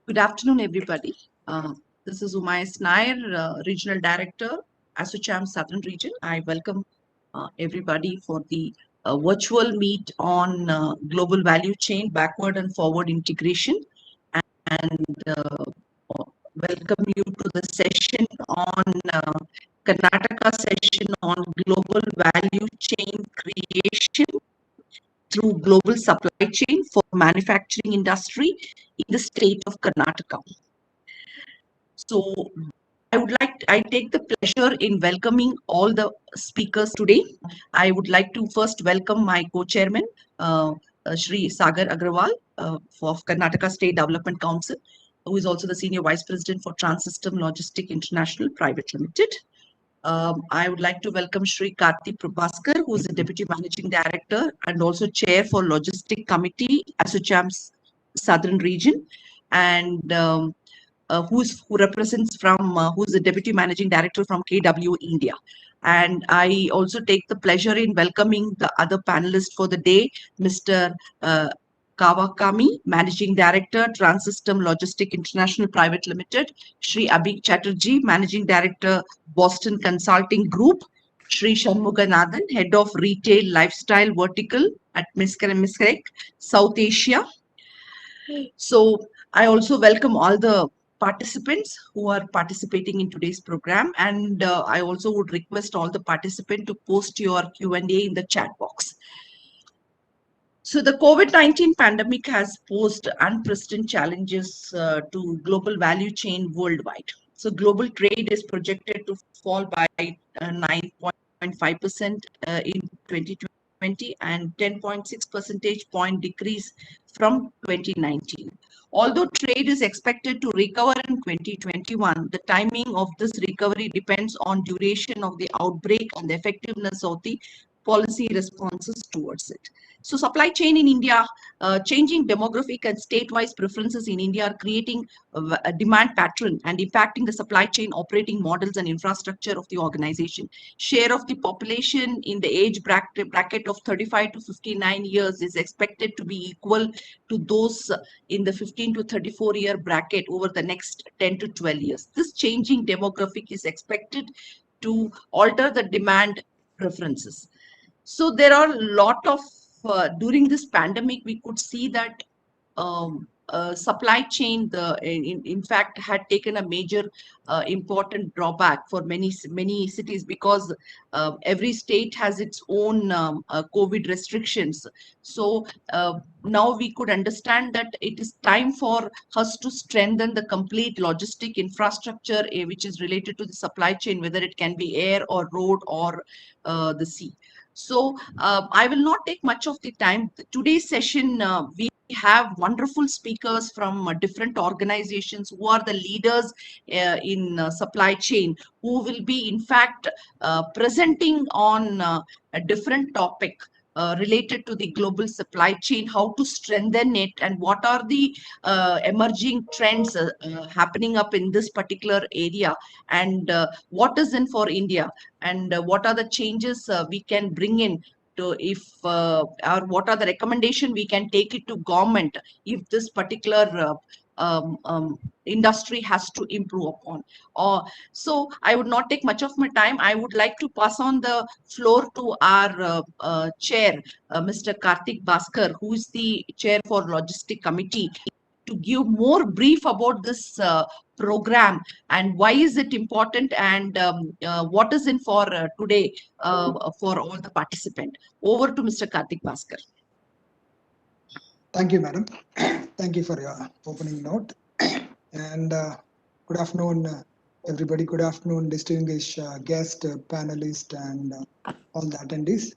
Good afternoon, everybody. This is Umayas Nair, Regional Director, ASSOCHAM Southern Region. I welcome everybody for the virtual meet on global value chain, backward and forward integration, and welcome you to the session on Karnataka session on global value chain creation through global supply chain for manufacturing industry in the state of Karnataka. So I take the pleasure in welcoming all the speakers today. I would like to first welcome my co-chairman, Shri Sagar Agrawal of Karnataka State Development Council, who is also the Senior Vice President for TransSystem Logistic International Private Limited. I would like to welcome Shri Karthi Prabhaskar, who is the Deputy Managing Director and also Chair for Logistic Committee, ASSOCHAM's Southern Region, and who represents from who's the Deputy Managing Director from KW India. And I also take the pleasure in welcoming the other panelist for the day, Mr. Kawakami, Managing Director, TransSystem Logistic International Private Limited, Shri Abhik Chatterjee, Managing Director, Boston Consulting Group, Shri Shanmuganathan, Head of Retail Lifestyle Vertical at Misrek, South Asia. So I also welcome all the participants who are participating in today's program, and I also would request all the participants to post your Q&A in the chat box. So the COVID-19 pandemic has posed unprecedented challenges to global value chain worldwide. So global trade is projected to fall by 9.5% in 2020 and 10.6 percentage point decrease from 2019. Although trade is expected to recover in 2021, the timing of this recovery depends on duration of the outbreak and the effectiveness of the policy responses towards it. So supply chain in India, changing demographic and state-wise preferences in India are creating a demand pattern and impacting the supply chain operating models and infrastructure of the organization. Share of the population in the age bracket of 35 to 59 years is expected to be equal to those in the 15 to 34 year bracket over the next 10 to 12 years. This changing demographic is expected to alter the demand preferences. So there are a lot of, during this pandemic, we could see that supply chain, in fact, had taken a major important drawback for many cities because every state has its own COVID restrictions. So now we could understand that it is time for us to strengthen the complete logistic infrastructure, which is related to the supply chain, whether it can be air or road or the sea. So I will not take much of the time. Today's session, we have wonderful speakers from different organizations who are the leaders in supply chain, who will be in fact presenting on a different topic related to the global supply chain, how to strengthen it, and what are the emerging trends happening up in this particular area, and what is in for India, and what are the changes we can bring in to, if or what are the recommendation we can take it to government if this particular industry has to improve upon. So I would not take much of my time. I would like to pass on the floor to our chair, Mr. Karthik Bhaskar, who is the chair for Logistic Committee, to give more brief about this program and why is it important, and what is in for today for all the participants. Over to Mr. Karthik Bhaskar. Thank you, madam. Thank you for your opening note. And good afternoon, everybody. Good afternoon, distinguished guest, panelists, and all the attendees.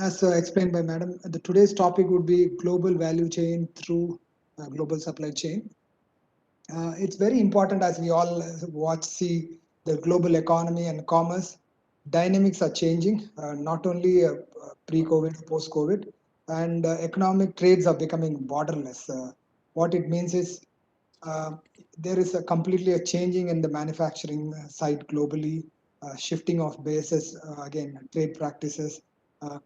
As explained by madam, today's topic would be global value chain through global supply chain. It's very important as we all see the global economy and commerce. Dynamics are changing, not only pre-COVID, post-COVID, and economic trades are becoming borderless. What it means is there is completely a changing in the manufacturing side globally, shifting of bases, again, trade practices,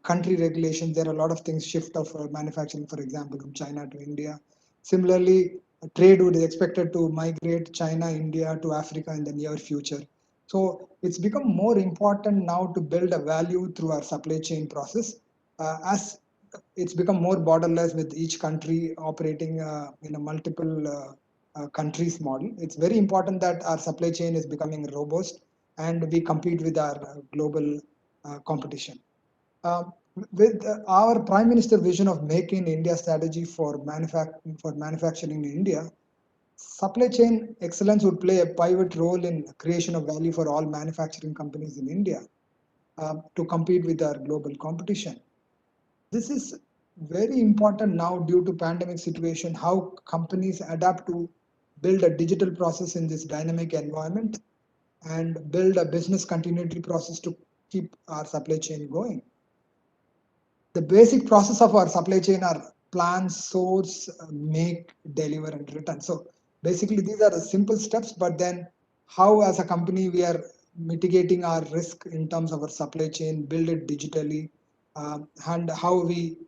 country regulations. There are a lot of things shift of manufacturing, for example, from China to India. Similarly, trade would be expected to migrate China, India to Africa in the near future. So it's become more important now to build a value through our supply chain process as it's become more borderless with each country operating in a multiple countries model. It's very important that our supply chain is becoming robust and we compete with our global competition. With our Prime Minister vision of Make in India strategy for manufacturing in India, supply chain excellence would play a pivot role in creation of value for all manufacturing companies in India to compete with our global competition. This is very important now due to pandemic situation, how companies adapt to build a digital process in this dynamic environment and build a business continuity process to keep our supply chain going. The basic process of our supply chain are plan, source, make, deliver, and return. So basically, these are the simple steps, but then how as a company we are mitigating our risk in terms of our supply chain, build it digitally, and how we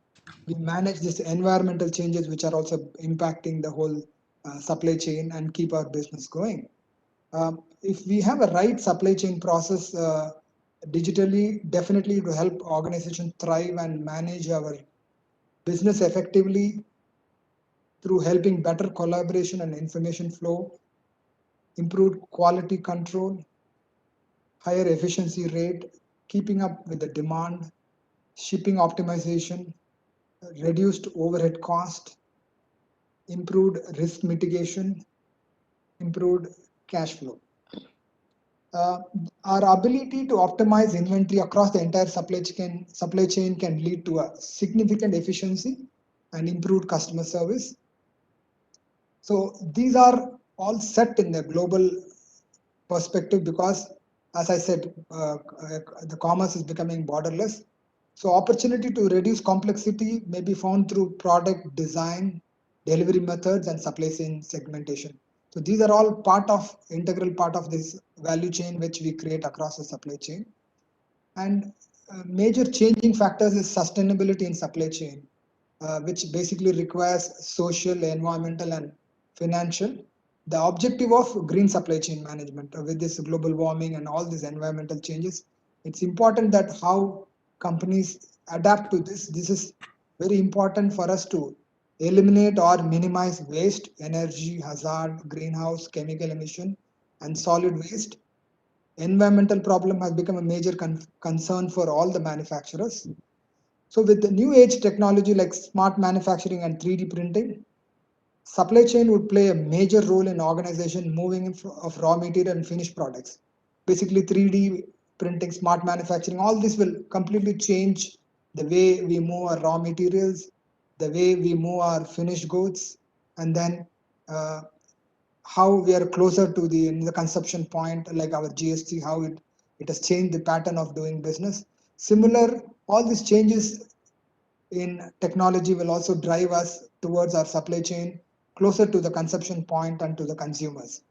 manage these environmental changes which are also impacting the whole supply chain and keep our business going. If we have a right supply chain process digitally, definitely to help organization thrive and manage our business effectively through helping better collaboration and information flow, improved quality control, higher efficiency rate, keeping up with the demand, shipping optimization, reduced overhead cost, improved risk mitigation, improved cash flow. Uh, our ability to optimize inventory across the entire supply chain can lead to a significant efficiency and improved customer service. So these are all set in the global perspective because, as I said, the commerce is becoming borderless. So opportunity to reduce complexity may be found through product design, delivery methods, and supply chain segmentation. So these are all integral part of this value chain which we create across the supply chain. And major changing factors is sustainability in supply chain, which basically requires social, environmental, and financial. The objective of green supply chain management with this global warming and all these environmental changes, it's important that how companies adapt to this. This is very important for us to eliminate or minimize waste, energy, hazard, greenhouse, chemical emission, and solid waste. Environmental problem has become a major concern for all the manufacturers. So with the new age technology like smart manufacturing and 3D printing, supply chain would play a major role in organization moving of raw material and finished products. Basically 3D printing, smart manufacturing, all this will completely change the way we move our raw materials, the way we move our finished goods, and then uh, how we are closer to the consumption point, like our GST, how it has changed the pattern of doing business. Similar, all these changes in technology will also drive us towards our supply chain closer to the consumption point and to the consumers.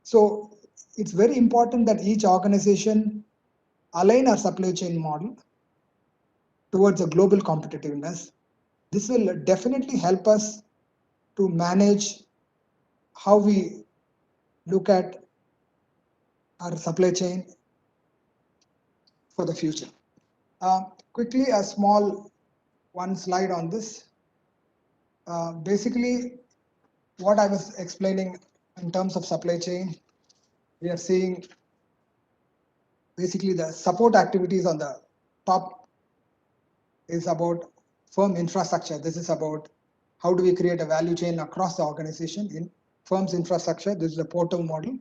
So it's very important that each organization align our supply chain model towards a global competitiveness. This will definitely help us to manage how we look at our supply chain for the future. Quickly, a small one slide on this. Basically, what I was explaining in terms of supply chain, we are seeing basically the support activities on the top is about firm infrastructure. This is about how do we create a value chain across the organization in firm's infrastructure. This is the portal model,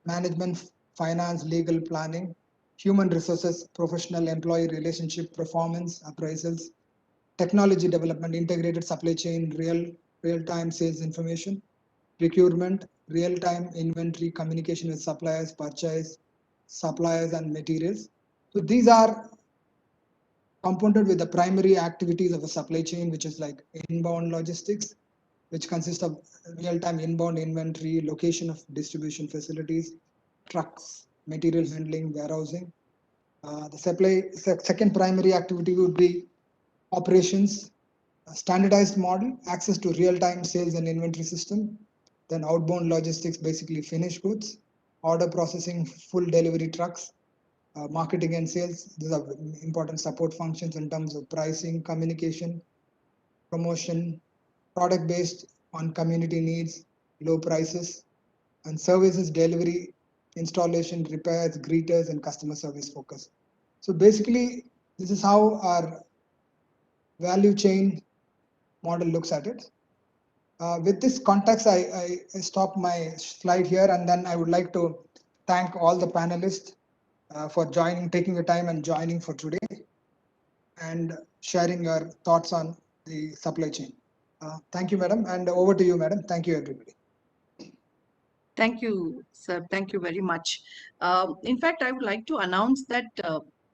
management, finance, legal, planning, human resources, professional employee relationship, performance, appraisals, technology development, integrated supply chain, real-time sales information, procurement, real-time inventory, communication with suppliers, purchase, suppliers, and materials. So these are compounded with the primary activities of a supply chain, which is like inbound logistics, which consists of real-time inbound inventory, location of distribution facilities, trucks, material handling, warehousing. The second primary activity would be operations, standardized model, access to real-time sales and inventory system, then outbound logistics, basically finished goods, order processing, full delivery trucks, marketing and sales. These are important support functions in terms of pricing, communication, promotion, product based on community needs, low prices, and services delivery, installation, repairs, greeters, and customer service focus. So basically, this is how our value chain model looks at it. With this context, I stop my slide here, and then I would like to thank all the panelists for joining, taking the time and joining for today, and sharing your thoughts on the supply chain. Thank you, madam, and over to you, madam. Thank you, everybody. Thank you, sir. Thank you very much. In fact, I would like to announce that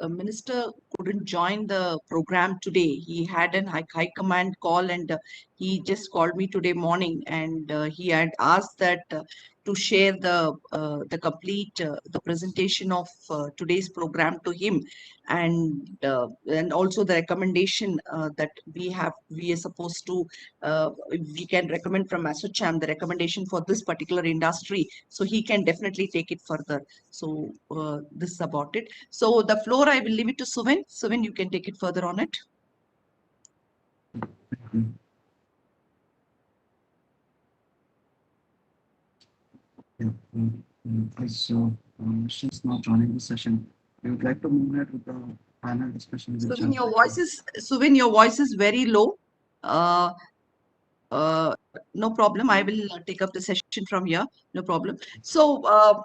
Minister couldn't join the program today. He had an high command call, and he just called me today morning, and he had asked that to share the complete the presentation of today's program to him, and also the recommendation that we are supposed to we can recommend from ASSOCHAM the recommendation for this particular industry, so he can definitely take it further. So this is about it. So the floor I will leave it to Suvin. Suvin, you can take it further on it. So she's not joining the session. We would like to move ahead with the panel discussion. Suvin, your voice is very low. No problem. I will take up the session from here. No problem. So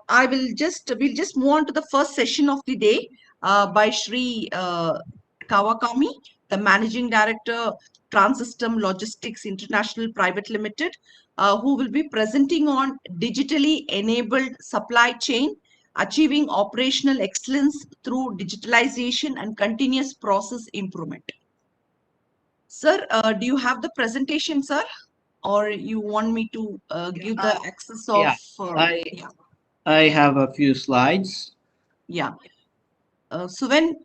we'll just move on to the first session of the day by Shri Kawakami, the Managing Director, TransSystem Logistics International Private Limited, who will be presenting on digitally enabled supply chain, achieving operational excellence through digitalization and continuous process improvement. Sir, do you have the presentation, sir? Or you want me to give the access of... I have a few slides. Yeah. So when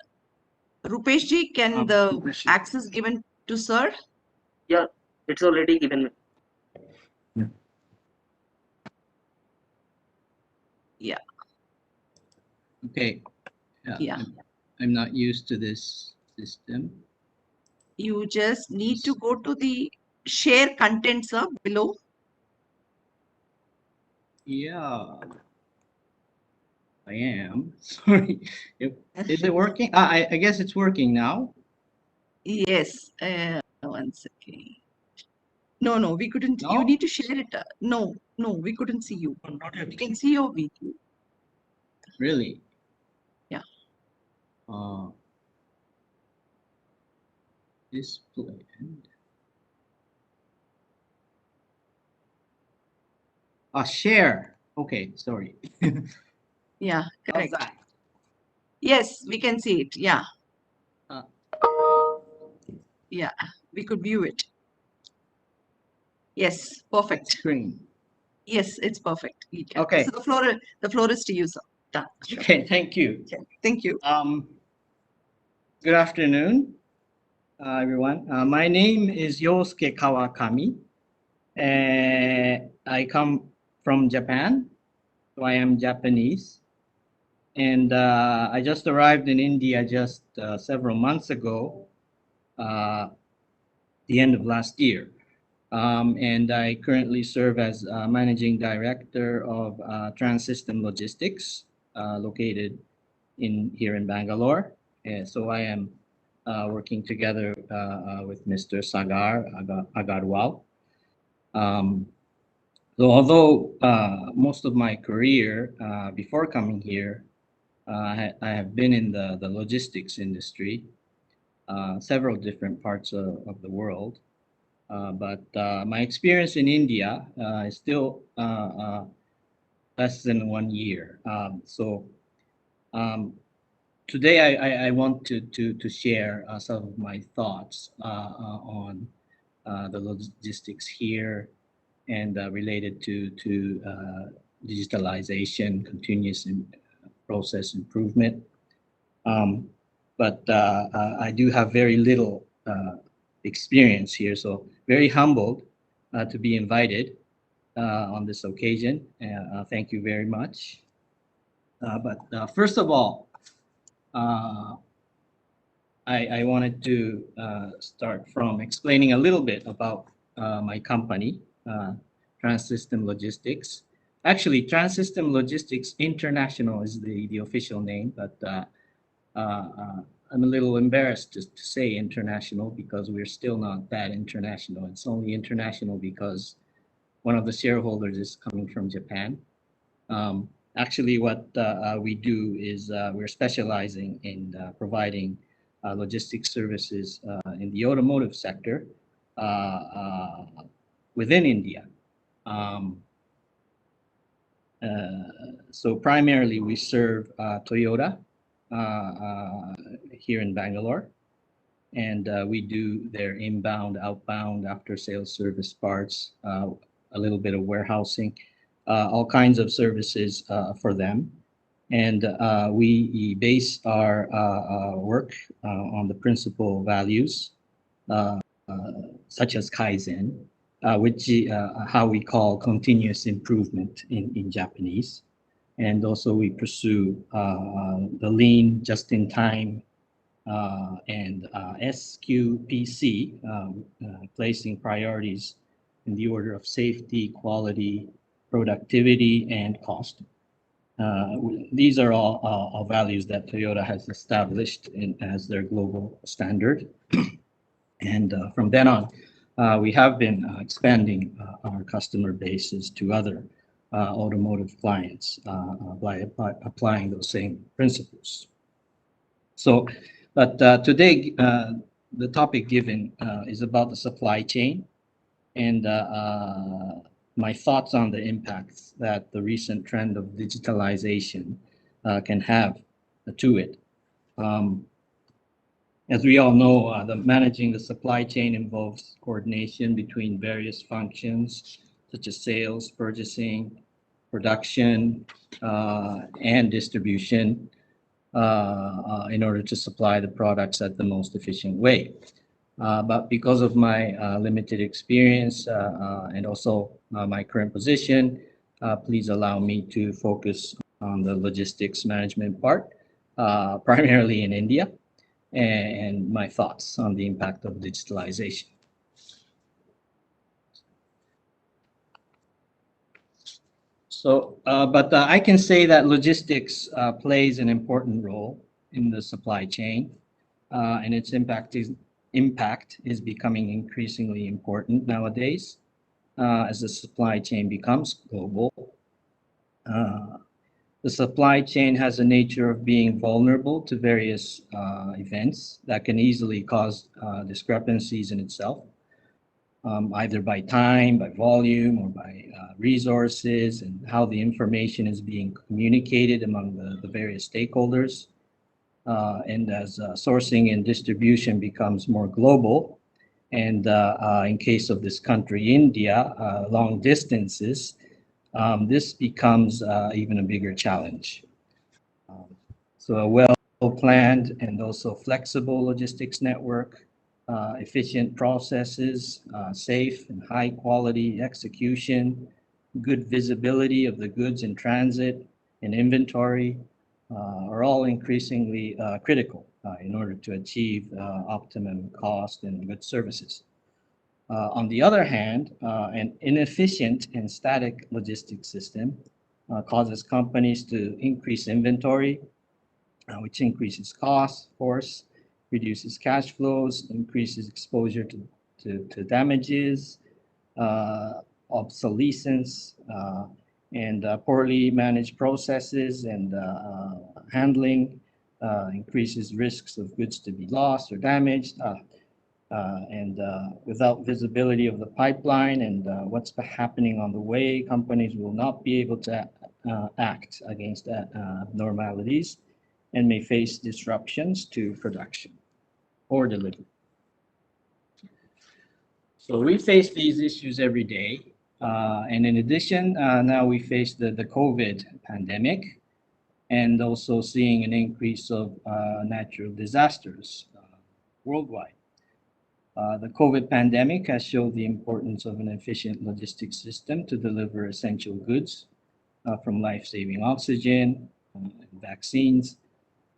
Rupesh ji, can the access given to sir? Yeah, it's already given. Yeah. Okay. Yeah. I'm not used to this system. You just need to go to the share contents below. Yeah. I am. Sorry. Is it working? I guess it's working now. Yes. One second. No, we couldn't. No? You need to share it. No, we couldn't see you. We can see your video. Really? Yeah. Display. Share. Okay, sorry. Yeah, correct. Yes, we can see it. Yeah. Yeah, we could view it. Yes, perfect. Screen. Yes, it's perfect. Okay. So the floor is to you, sir. Done. Sure. Okay, thank you. Okay. Thank you. Good afternoon, everyone. My name is Yosuke Kawakami. I come from Japan, so I am Japanese. And I just arrived in India just several months ago, the end of last year. And I currently serve as Managing Director of TransSystem Logistics, located here in Bangalore. So I am working together with Mr. Sagar Agarwal. So although most of my career before coming here, I have been in the logistics industry, several different parts of the world. But my experience in India is still less than 1 year. So today I want to share some of my thoughts on the logistics here and related to digitalization, continuous process improvement. But I do have very little experience here. So very humbled to be invited on this occasion. Thank you very much. But first of all, I wanted to start from explaining a little bit about my company, TransSystem Logistics. Actually, TransSystem Logistics International is the official name, but I'm a little embarrassed to say international because we're still not that international. It's only international because one of the shareholders is coming from Japan. Actually, what we do is we're specializing in providing logistics services in the automotive sector within India. So primarily we serve Toyota here in Bangalore, and we do their inbound, outbound, after sales service parts, a little bit of warehousing, all kinds of services for them. And we base our work on the principal values, such as Kaizen, which how we call continuous improvement in Japanese. And also we pursue the lean, just-in-time, and SQPC, placing priorities in the order of safety, quality, productivity, and cost. These are all values that Toyota has established as their global standard. And from then on, we have been expanding our customer bases to other automotive clients by applying those same principles. So, but today, the topic given is about the supply chain and my thoughts on the impacts that the recent trend of digitalization can have to it. As we all know, managing the supply chain involves coordination between various functions, such as sales, purchasing, production, and distribution, in order to supply the products at the most efficient way. But because of my limited experience and also my current position, please allow me to focus on the logistics management part, primarily in India, and my thoughts on the impact of digitalization. So, but I can say that logistics plays an important role in the supply chain, and its impact is becoming increasingly important nowadays as the supply chain becomes global. The supply chain has a nature of being vulnerable to various events that can easily cause discrepancies in itself, either by time, by volume, or by resources, and how the information is being communicated among the various stakeholders. And as sourcing and distribution becomes more global, and in case of this country, India, long distances, this becomes even a bigger challenge. So a well-planned and also flexible logistics network, efficient processes, safe and high-quality execution, good visibility of the goods in transit and inventory, are all increasingly critical in order to achieve optimum cost and good services. On the other hand, an inefficient and static logistics system causes companies to increase inventory, which increases costs, of course, reduces cash flows, increases exposure to damages, obsolescence, and poorly managed processes and handling increases risks of goods to be lost or damaged, and without visibility of the pipeline and what's happening on the way, companies will not be able to act against abnormalities and may face disruptions to production or delivery. So we face these issues every day. And in addition, now we face the COVID pandemic and also seeing an increase of natural disasters worldwide. The COVID pandemic has showed the importance of an efficient logistics system to deliver essential goods from life-saving oxygen, vaccines,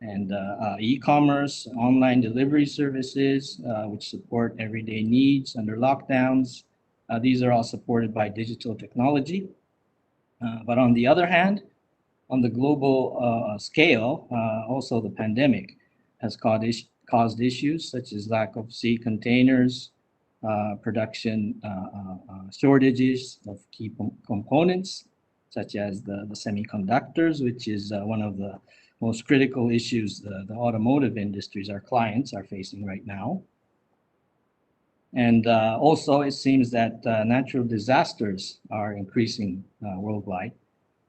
and e-commerce, online delivery services, which support everyday needs under lockdowns. These are all supported by digital technology. But on the other hand, on the global scale, also the pandemic has caused issues such as lack of sea containers, production shortages of key components, such as the semiconductors, which is one of the most critical issues the automotive industries, our clients, are facing right now. And also, it seems that natural disasters are increasing worldwide.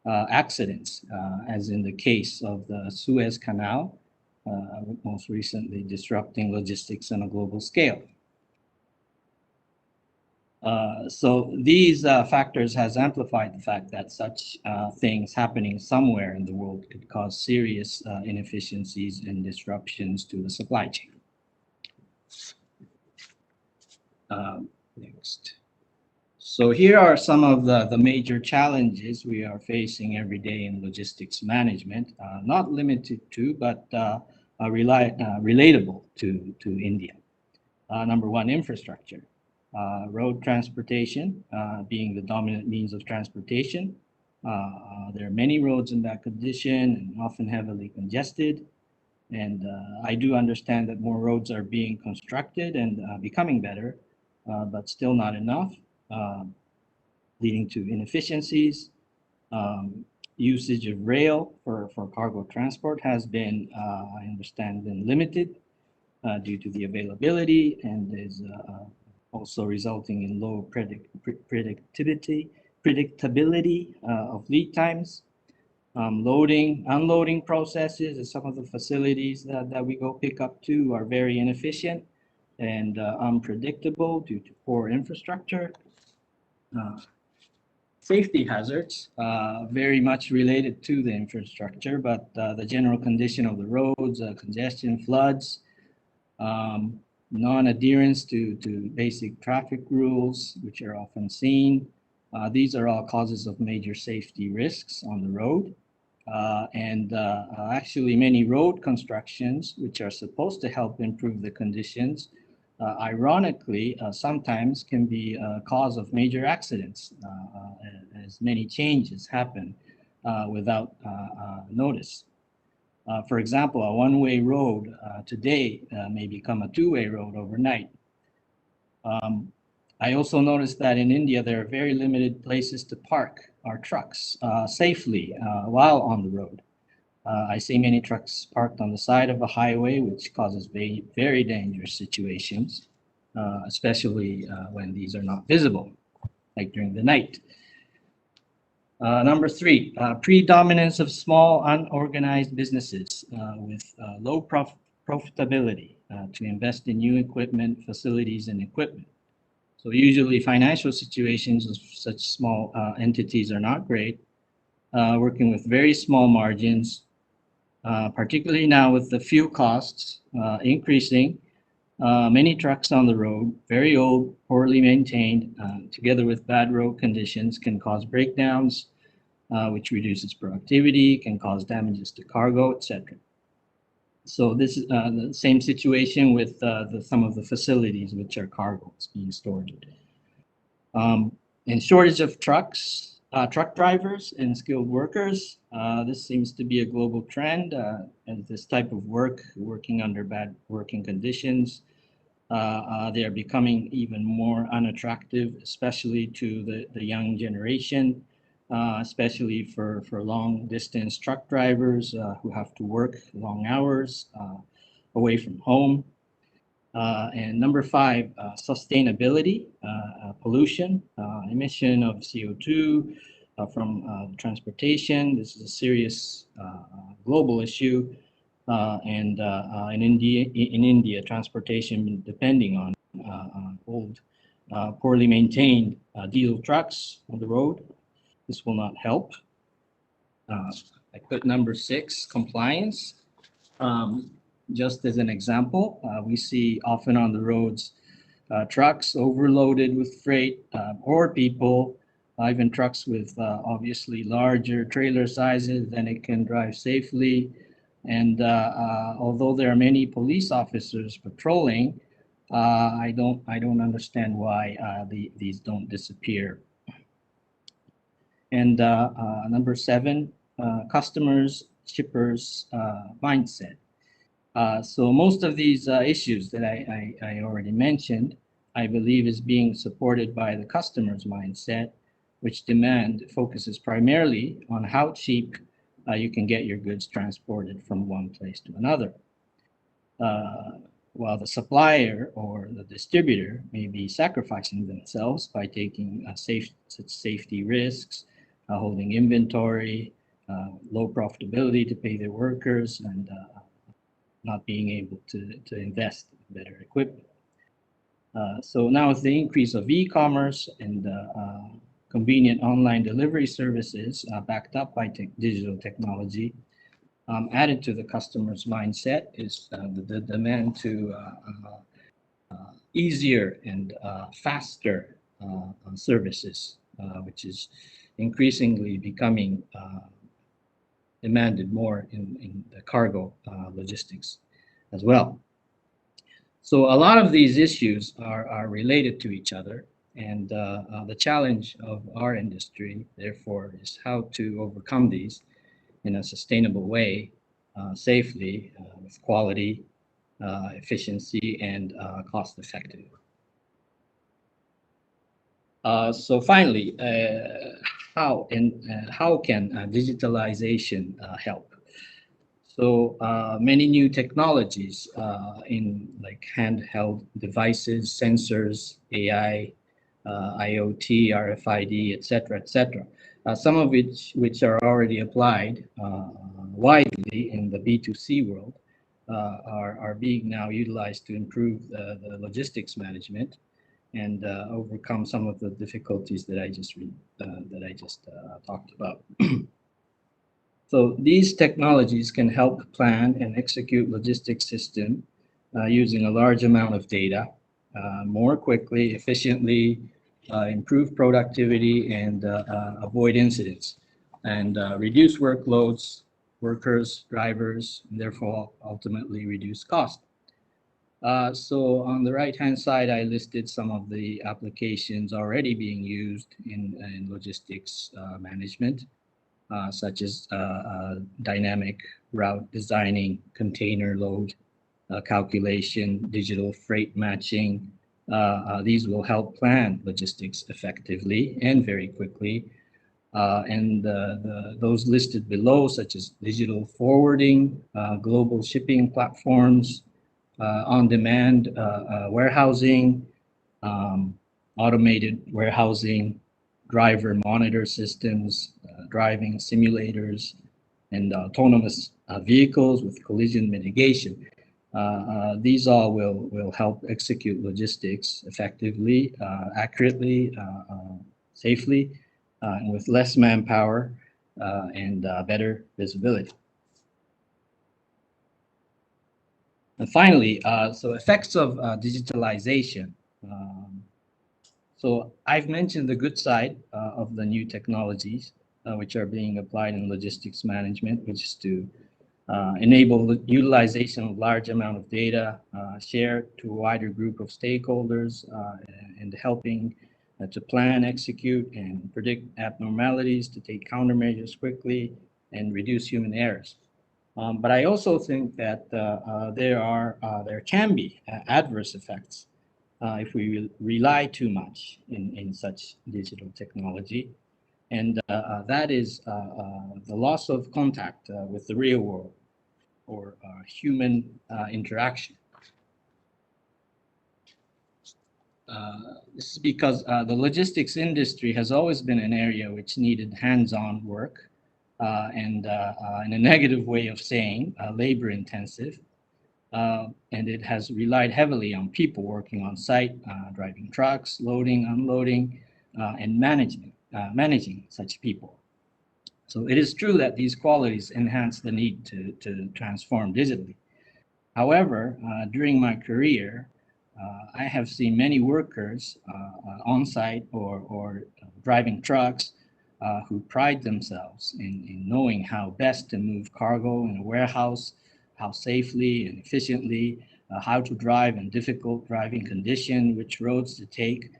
Accidents, as in the case of the Suez Canal, most recently disrupting logistics on a global scale. So these factors has amplified the fact that such things happening somewhere in the world could cause serious inefficiencies and disruptions to the supply chain. Next. So here are some of the major challenges we are facing every day in logistics management, not limited to, but relatable to India. Number one, infrastructure. Road transportation being the dominant means of transportation. There are many roads in that condition and often heavily congested. And I do understand that more roads are being constructed and becoming better, but still not enough, leading to inefficiencies. Usage of rail for cargo transport has been, I understand, been limited due to the availability, and is also resulting in low predictability of lead times. Loading, unloading processes at some of the facilities that we go pick up to are very inefficient and unpredictable due to poor infrastructure. Safety hazards, very much related to the infrastructure, but the general condition of the roads, congestion, floods, non-adherence to basic traffic rules, which are often seen. These are all causes of major safety risks on the road. Actually, many road constructions, which are supposed to help improve the conditions, ironically, sometimes can be a cause of major accidents, as many changes happen without notice. For example, a one-way road today may become a two-way road overnight. I also noticed that in India, there are very limited places to park our trucks safely while on the road. I see many trucks parked on the side of a highway, which causes very dangerous situations, especially when these are not visible, like during the night. Number three, predominance of small unorganized businesses with low profitability to invest in new equipment, facilities, and equipment. So usually financial situations of such small entities are not great, working with very small margins, particularly now with the fuel costs increasing. Many trucks on the road, very old, poorly maintained, together with bad road conditions, can cause breakdowns, which reduces productivity, can cause damages to cargo, etc. So this is the same situation with some of the facilities which are cargoes being stored. And shortage of trucks, truck drivers and skilled workers. This seems to be a global trend, and this type of working under bad working conditions, they are becoming even more unattractive, especially to the young generation, especially for long distance truck drivers who have to work long hours away from home. And number five, sustainability, pollution, emission of CO2 from transportation. This is a serious global issue. And in India, transportation depending on old, poorly maintained diesel trucks on the road. This will not help. I put number six, compliance. Just as an example, we see often on the roads trucks overloaded with freight or people, even trucks with obviously larger trailer sizes than it can drive safely. And although there are many police officers patrolling, I don't understand why these don't disappear. And number 7, customers, shippers mindset. So most of these issues that I already mentioned, I believe is being supported by the customer's mindset, which demand focuses primarily on how cheap you can get your goods transported from one place to another. While the supplier or the distributor may be sacrificing themselves by taking such safety risks, holding inventory, low profitability to pay their workers, and not being able to invest in better equipment. So now with the increase of e-commerce and convenient online delivery services backed up by digital technology, added to the customer's mindset is the demand to easier and faster services, which is increasingly becoming demanded more in the cargo logistics as well. So a lot of these issues are related to each other, and the challenge of our industry, therefore, is how to overcome these in a sustainable way, safely, with quality, efficiency, and cost effective. So finally, how can digitalization help? So many new technologies in like handheld devices, sensors, AI, IoT, RFID, etc., some of which are already applied widely in the B2C world, are being now utilized to improve the logistics management and overcome some of the difficulties that I just talked about. So these technologies can help plan and execute logistics system using a large amount of data more quickly, efficiently, improve productivity, and avoid incidents, and reduce workloads, workers, drivers, and therefore ultimately reduce cost. So on the right-hand side, I listed some of the applications already being used in logistics management. Such as dynamic route designing, container load calculation, digital freight matching. These will help plan logistics effectively and very quickly. And those listed below, such as digital forwarding, global shipping platforms, on-demand warehousing, automated warehousing, driver monitor systems, driving simulators, and autonomous vehicles with collision mitigation. These all will help execute logistics effectively, accurately, safely, and with less manpower and better visibility. And finally, so effects of digitalization. So I've mentioned the good side of the new technologies which are being applied in logistics management, which is to enable the utilization of large amount of data shared to a wider group of stakeholders and helping to plan, execute, and predict abnormalities, to take countermeasures quickly and reduce human errors. But I also think that there can be adverse effects if we rely too much in such digital technology. And that is the loss of contact with the real world or human interaction. This is because the logistics industry has always been an area which needed hands-on work and in a negative way of saying, labor intensive. And it has relied heavily on people working on site, driving trucks, loading, unloading, and managing such people. So it is true that these qualities enhance the need to transform digitally. However, during my career, I have seen many workers on site or driving trucks who pride themselves in knowing how best to move cargo in a warehouse, how safely and efficiently, how to drive in difficult driving condition, which roads to take.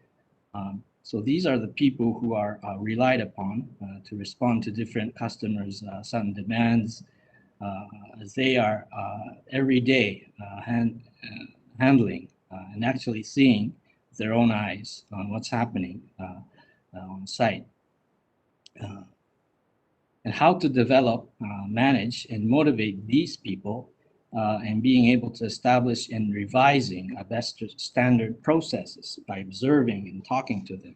So these are the people who are relied upon to respond to different customers' sudden demands, as they are every day handling and actually seeing with their own eyes on what's happening on site. And how to develop, manage, and motivate these people and being able to establish and revising a best standard processes by observing and talking to them,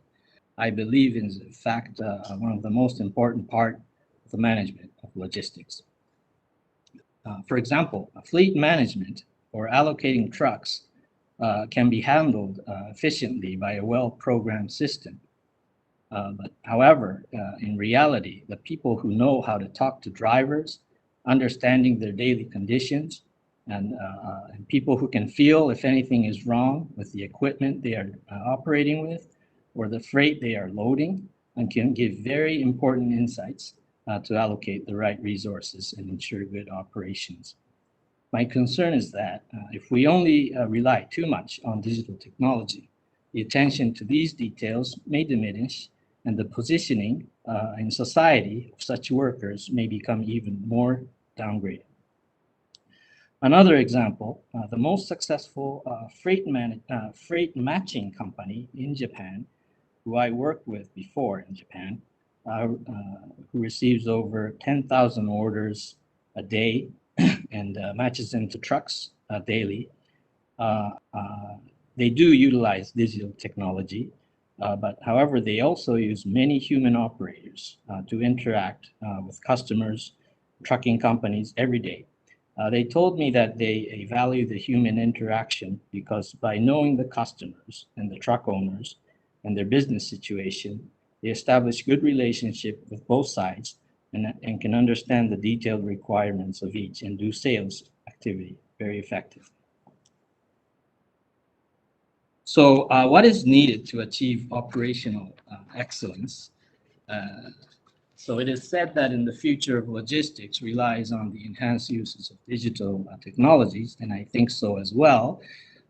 I believe is in fact one of the most important part of the management of logistics. For example, fleet management or allocating trucks can be handled efficiently by a well-programmed system. But however, in reality, the people who know how to talk to drivers, understanding their daily conditions, and people who can feel if anything is wrong with the equipment they are operating with or the freight they are loading, and can give very important insights to allocate the right resources and ensure good operations. My concern is that if we only rely too much on digital technology, the attention to these details may diminish and the positioning in society of such workers may become even more downgraded. Another example, the most successful freight matching company in Japan, who I worked with before in Japan, who receives over 10,000 orders a day and matches them to trucks daily. They do utilize digital technology, but however, they also use many human operators to interact with customers, trucking companies every day. They told me that they value the human interaction because by knowing the customers and the truck owners and their business situation, they establish good relationship with both sides and can understand the detailed requirements of each and do sales activity very effectively. So what is needed to achieve operational excellence? So it is said that in the future of logistics relies on the enhanced uses of digital technologies, and I think so as well.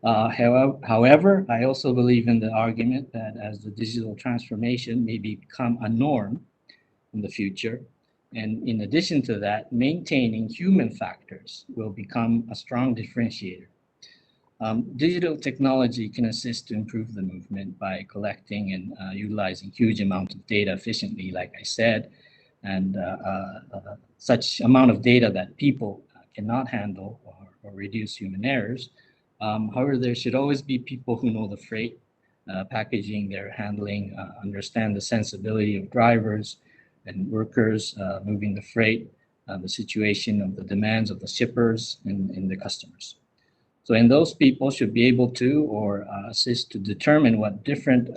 However, I also believe in the argument that as the digital transformation may become a norm in the future, and in addition to that, maintaining human factors will become a strong differentiator. Digital technology can assist to improve the movement by collecting and utilizing huge amounts of data efficiently, like I said, and such amount of data that people cannot handle or reduce human errors. However, there should always be people who know the freight, packaging, their handling, understand the sensibility of drivers and workers moving the freight, the situation of the demands of the shippers and the customers. So, and those people should be able to or assist to determine what different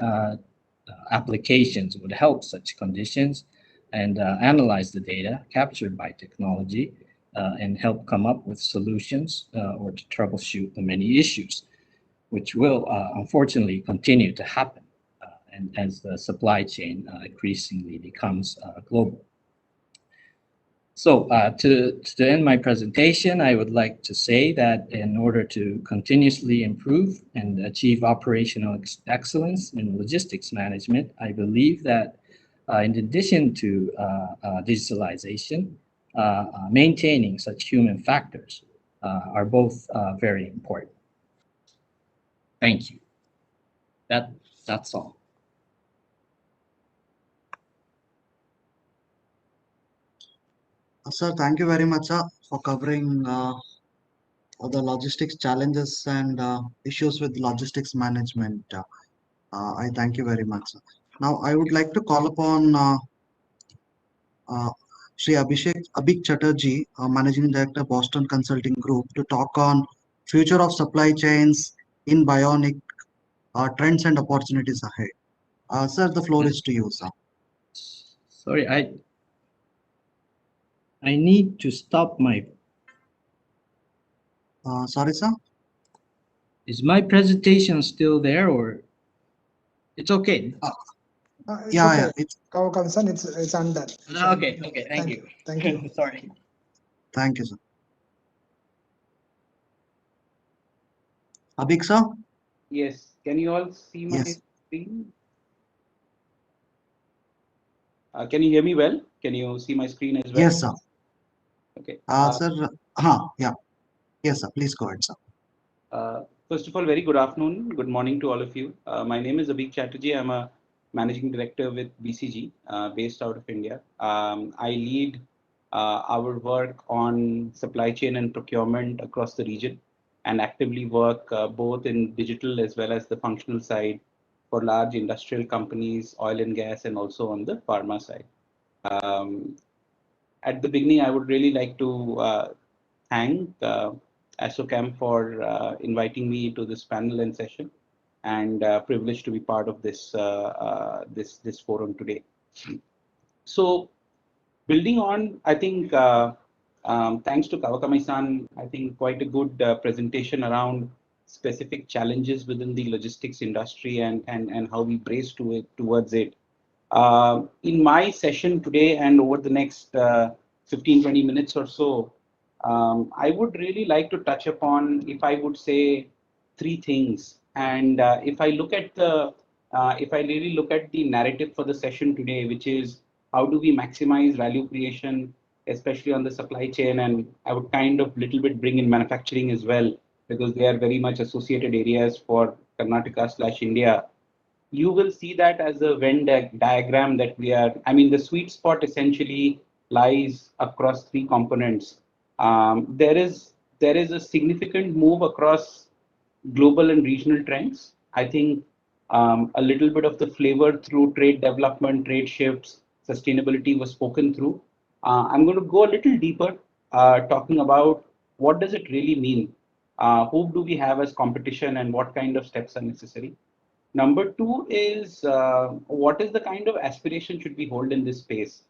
applications would help such conditions and analyze the data captured by technology and help come up with solutions or to troubleshoot the many issues, which will unfortunately continue to happen and as the supply chain increasingly becomes global. So to end my presentation, I would like to say that in order to continuously improve and achieve operational excellence in logistics management, I believe that in addition to digitalization, maintaining such human factors are both very important. Thank you. That's all. Sir, thank you very much for covering the logistics challenges and issues with logistics management. I thank you very much. Now, I would like to call upon Sri Abhik Chatterjee, Managing Director, Boston Consulting Group, to talk on future of supply chains in bionic trends and opportunities ahead. Sir, the floor is to you, sir. Sorry, I need to stop my. Sorry, sir. Is my presentation still there or it's okay? It's Yeah, okay. yeah, it's Kawakami-san, it's undone. Okay, okay, thank you. Thank you. Sorry. thank you, sir. Abhik sir? Yes, can you all see my Yes. screen? Can you hear me well? Can you see my screen as well? Yes, sir. Okay. Sir, yeah. Yes, sir. Please go ahead, sir. First of all, very good afternoon, good morning to all of you. My name is Abhik Chatterjee. I'm a managing director with BCG, based out of India. I lead our work on supply chain and procurement across the region and actively work both in digital as well as the functional side for large industrial companies, oil and gas, and also on the pharma side. Um, at the beginning, I would really like to thank ASSOCHAM for inviting me to this panel and session, and privileged to be part of this forum today. So, building on, I think, thanks to Kawakami-san, I think quite a good presentation around specific challenges within the logistics industry and how we brace towards it. In my session today and over the next 15-20 minutes or so, I would really like to touch upon, if I would say, three things. And if I really look at the narrative for the session today, which is how do we maximize value creation, especially on the supply chain, and I would kind of little bit bring in manufacturing as well, because they are very much associated areas for Karnataka/India. You will see that as a diagram that we are, I mean, the sweet spot essentially lies across three components. There is a significant move across global and regional trends. I think a little bit of the flavor through trade development, trade shifts, sustainability was spoken through. I'm going to go a little deeper, talking about what does it really mean? Who do we have as competition and what kind of steps are necessary? Number two is what is the kind of aspiration should we hold in this space?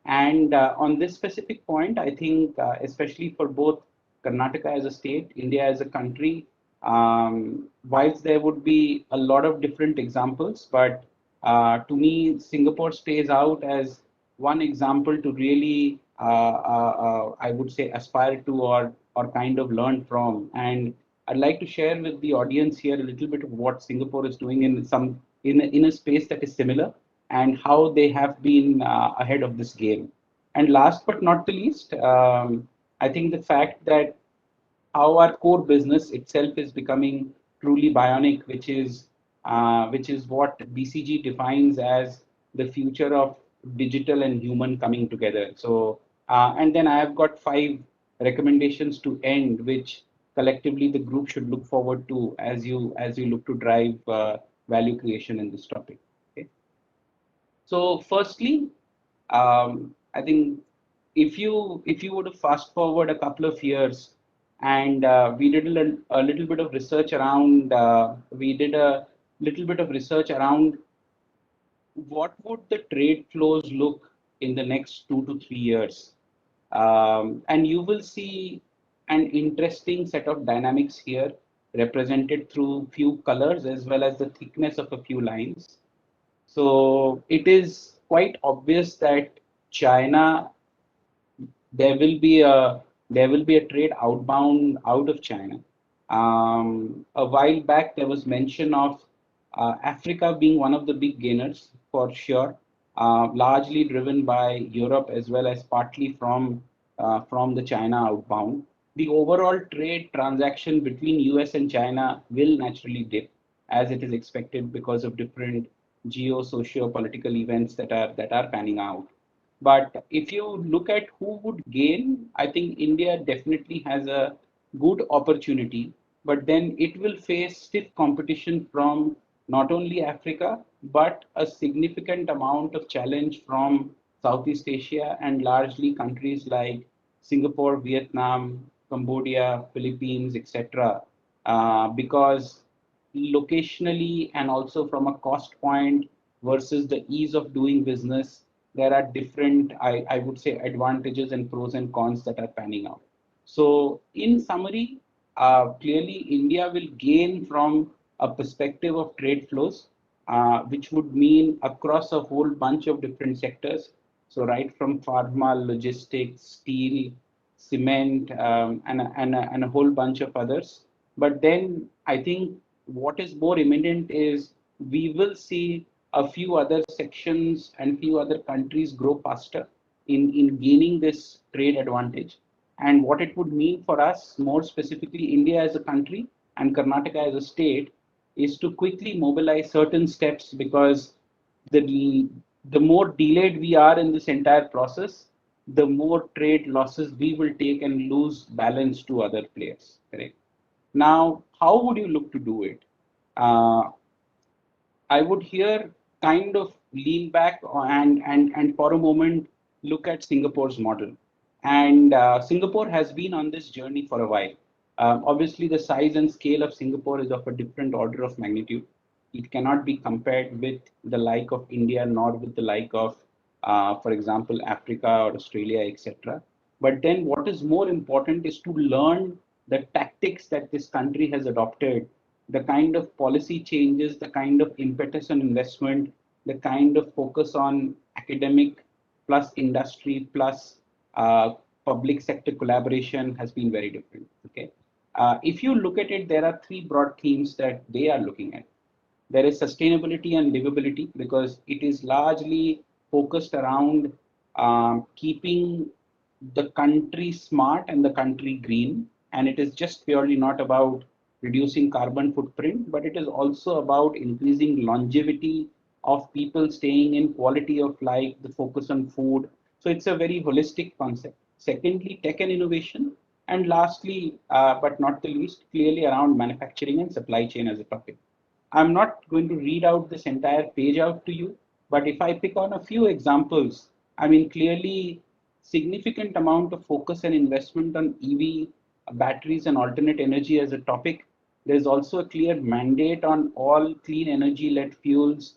And on this specific point, I think, especially for both Karnataka as a state, India as a country, whilst there would be a lot of different examples, but to me, Singapore stays out as one example to really, I would say, aspire to or kind of learn from. And I'd like to share with the audience here a little bit of what Singapore is doing in a space that is similar and how they have been ahead of this game. And last but not the least, I think the fact that how our core business itself is becoming truly bionic, which is what BCG defines as the future of digital and human coming together. So, and then I have got 5 recommendations to end, which collectively the group should look forward to as you look to drive value creation in this topic. Okay. So, firstly, I think if you were to fast forward a couple of years, and we did a little bit of research around what would the trade flows look in the next 2 to 3 years, and you will see an interesting set of dynamics here represented through few colors as well as the thickness of a few lines. So it is quite obvious that China, there will be a there will be a trade outbound out of China. A while back, there was mention of Africa being one of the big gainers for sure, largely driven by Europe as well as partly from the China outbound. The overall trade transaction between US and China will naturally dip as it is expected because of different geo-socio political events that are panning out. But if you look at who would gain, I think India definitely has a good opportunity, but then it will face stiff competition from not only Africa, but a significant amount of challenge from Southeast Asia and largely countries like Singapore, Vietnam, Cambodia, Philippines, etc. Because locationally and also from a cost point versus the ease of doing business, there are different, I would say, advantages and pros and cons that are panning out. So, in summary, clearly India will gain from a perspective of trade flows, which would mean across a whole bunch of different sectors. So right from pharma, logistics, steel, cement, and a whole bunch of others. But then I think what is more imminent is we will see a few other sections and few other countries grow faster in gaining this trade advantage. And what it would mean for us, more specifically India as a country and Karnataka as a state, is to quickly mobilize certain steps, because the the more delayed we are in this entire process, the more trade losses we will take and lose balance to other players. Correct. Now, how would you look to do it? Uh, I would here kind of lean back and for a moment look at Singapore's model. And Singapore has been on this journey for a while. Obviously, the size and scale of Singapore is of a different order of magnitude. It cannot be compared with the like of India, nor with the like of, for example, Africa or Australia, etc. But then what is more important is to learn the tactics that this country has adopted, the kind of policy changes, the kind of impetus on investment, the kind of focus on academic plus industry plus public sector collaboration has been very different. Okay, if you look at it, there are three broad themes that they are looking at. There is sustainability and livability, because it is largely focused around keeping the country smart and the country green. And it is just purely not about reducing carbon footprint, but it is also about increasing longevity of people staying in, quality of life, the focus on food. So it's a very holistic concept. Secondly, tech and innovation. And lastly, but not the least, clearly around manufacturing and supply chain as a topic. I'm not going to read out this entire page out to you, but if I pick on a few examples, I mean, clearly significant amount of focus and investment on EV batteries and alternate energy as a topic. There's also a clear mandate on all clean energy led fuels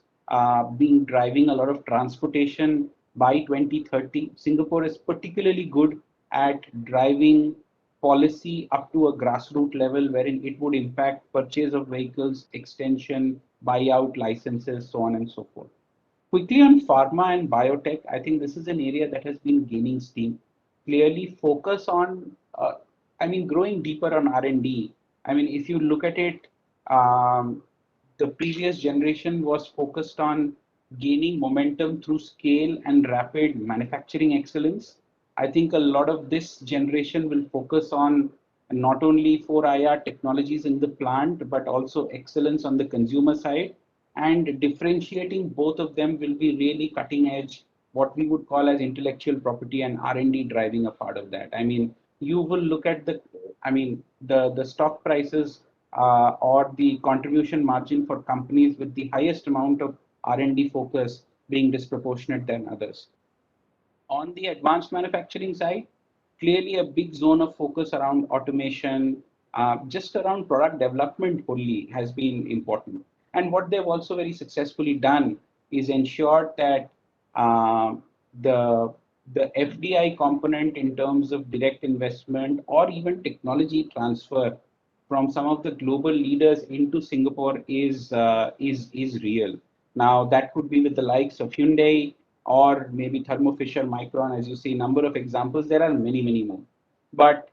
being driving a lot of transportation by 2030. Singapore is particularly good at driving policy up to a grassroots level, wherein it would impact purchase of vehicles, extension, buyout licenses, so on and so forth. Quickly on pharma and biotech, I think this is an area that has been gaining steam. Clearly focus on, growing deeper on R&D. I mean, if you look at it, the previous generation was focused on gaining momentum through scale and rapid manufacturing excellence. I think a lot of this generation will focus on not only 4IR technologies in the plant, but also excellence on the consumer side, and differentiating both of them will be really cutting edge, what we would call as intellectual property and R&D driving a part of that. I mean, you will look at the stock prices or the contribution margin for companies with the highest amount of R&D focus being disproportionate than others. On the advanced manufacturing side, clearly a big zone of focus around automation, just around product development wholly has been important. And what they've also very successfully done is ensured that uh, the the FDI component in terms of direct investment or even technology transfer from some of the global leaders into Singapore is real. Now that could be with the likes of Hyundai or maybe Thermo Fisher Micron, as you see, number of examples. There are many more. But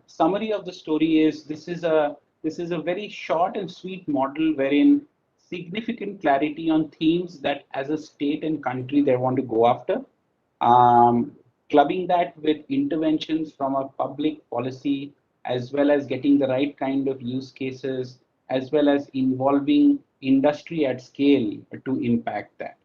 summary of the story is this is a very short and sweet model wherein significant clarity on themes that as a state and country they want to go after, um, clubbing that with interventions from a public policy, as well as getting the right kind of use cases, as well as involving industry at scale to impact that.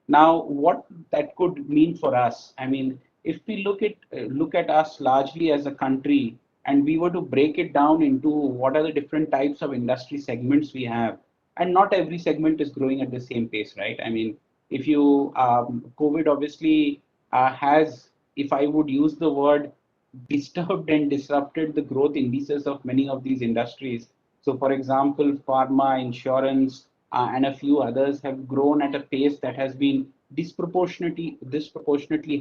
Now, what that could mean for us, I mean, if we look at us largely as a country, and we were to break it down into what are the different types of industry segments we have, and not every segment is growing at the same pace, right? I mean, if you COVID obviously has, if I would use the word, disturbed and disrupted the growth indices of many of these industries. So, for example, pharma, insurance, and a few others have grown at a pace that has been disproportionately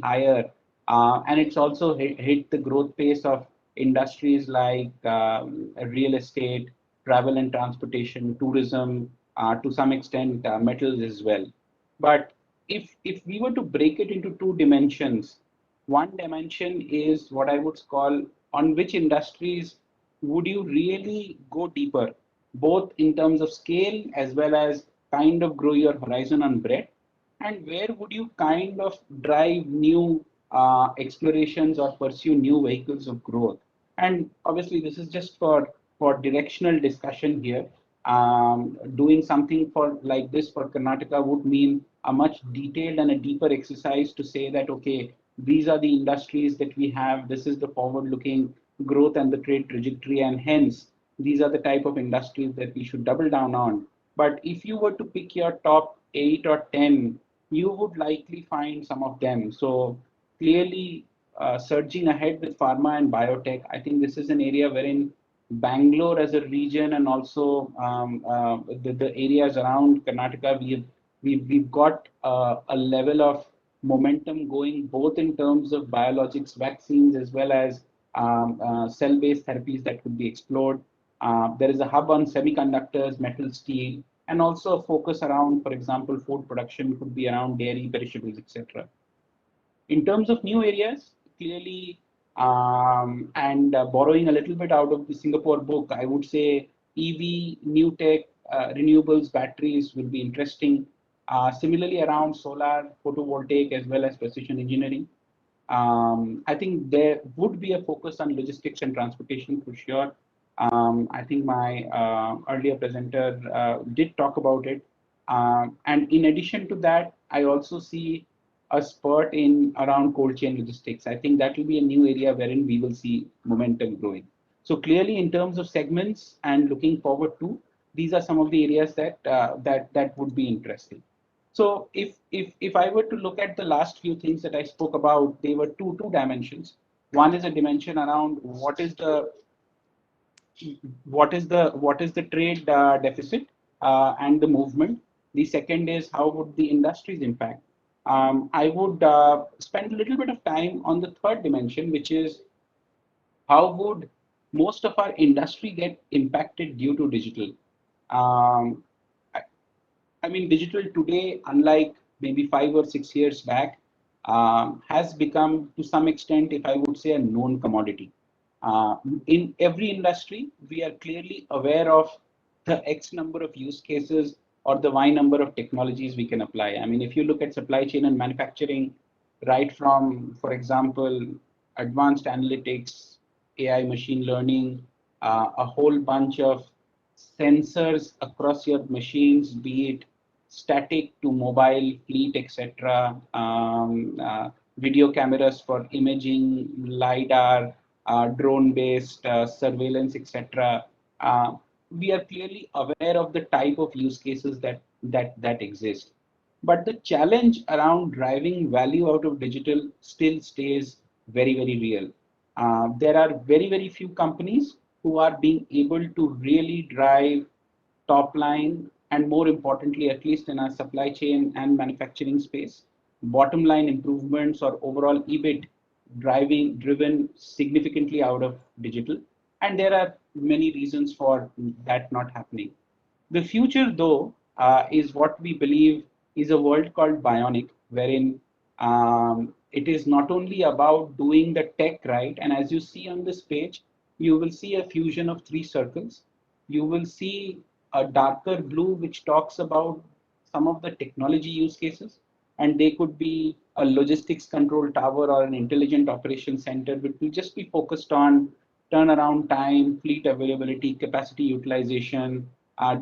higher, and it's also hit the growth pace of industries like real estate, travel and transportation, tourism, to some extent metals as well. But if we were to break it into two dimensions, one dimension is what I would call on which industries would you really go deeper, both in terms of scale as well as kind of grow your horizon on breadth, and where would you kind of drive new explorations or pursue new vehicles of growth? And obviously, this is just for directional discussion here. Doing something for like this for Karnataka would mean a much detailed and a deeper exercise to say that, okay, these are the industries that we have, this is the forward-looking growth and the trade trajectory, and hence these are the type of industries that we should double down on. But if you were to pick your top 8 or 10, you would likely find some of them. So clearly, surging ahead with pharma and biotech, I think this is an area wherein Bangalore as a region and also the areas around Karnataka, we've got a level of momentum going both in terms of biologics, vaccines, as well as cell-based therapies that could be explored. There is a hub on semiconductors, metal, steel, and also a focus around, for example, food production could be around dairy, perishables, etc. In terms of new areas, clearly, and borrowing a little bit out of the Singapore book, I would say EV, new tech, renewables, batteries will be interesting. Similarly, around solar, photovoltaic, as well as precision engineering. I think there would be a focus on logistics and transportation for sure. I think my earlier presenter did talk about it. And in addition to that, I also see a spurt in around cold chain logistics. I think that will be a new area wherein we will see momentum growing. So clearly, in terms of segments and looking forward to, these are some of the areas that would be interesting. So if I were to look at the last few things that I spoke about, they were two dimensions. One is a dimension around what is the trade deficit and the movement. The second is how would the industries impact. I would spend a little bit of time on the third dimension, which is how would most of our industry get impacted due to digital. Um, I mean, digital today, unlike maybe 5 or 6 years back, has become to some extent, if I would say, a known commodity. Uh, in every industry, we are clearly aware of the X number of use cases or the Y number of technologies we can apply. I mean, if you look at supply chain and manufacturing, right from, for example, advanced analytics, AI, machine learning, a whole bunch of sensors across your machines, be it static to mobile, fleet, etc. Video cameras for imaging, LiDAR, drone-based surveillance, etc. We are clearly aware of the type of use cases that exist. But the challenge around driving value out of digital still stays very, very real. There are very, very few companies who are being able to really drive top line, and more importantly, at least in our supply chain and manufacturing space, bottom line improvements or overall EBIT driven significantly out of digital. And there are many reasons for that not happening. The future, though, is what we believe is a world called bionic, wherein it is not only about doing the tech right. And as you see on this page, you will see a fusion of three circles. You will see a darker blue, which talks about some of the technology use cases. And they could be a logistics control tower or an intelligent operation center, which will just be focused on turnaround time, fleet availability, capacity utilization,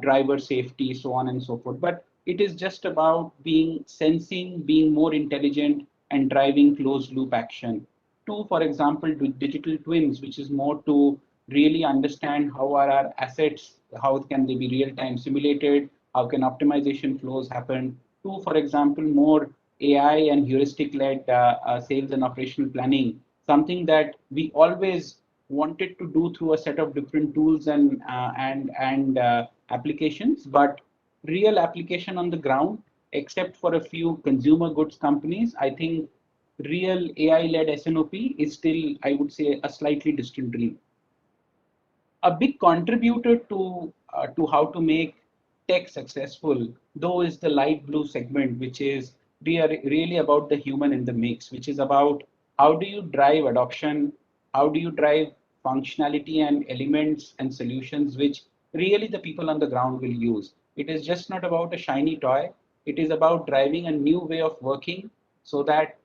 driver safety, so on and so forth. But it is just about being sensing, being more intelligent, and driving closed loop action. Two, for example, digital twins, which is more to really understand how are our assets, how can they be real time simulated, how can optimization flows happen. Two, for example, more AI and heuristic led sales and operational planning, something that we always wanted to do through a set of different tools and applications, but real application on the ground, except for a few consumer goods companies, I think real AI-led SNOP is still, I would say, a slightly distant dream. A big contributor to how to make tech successful, though, is the light blue segment, which is really about the human in the mix, which is about how do you drive adoption, how do you drive functionality and elements and solutions which really the people on the ground will use. It is just not about a shiny toy. It is about driving a new way of working so that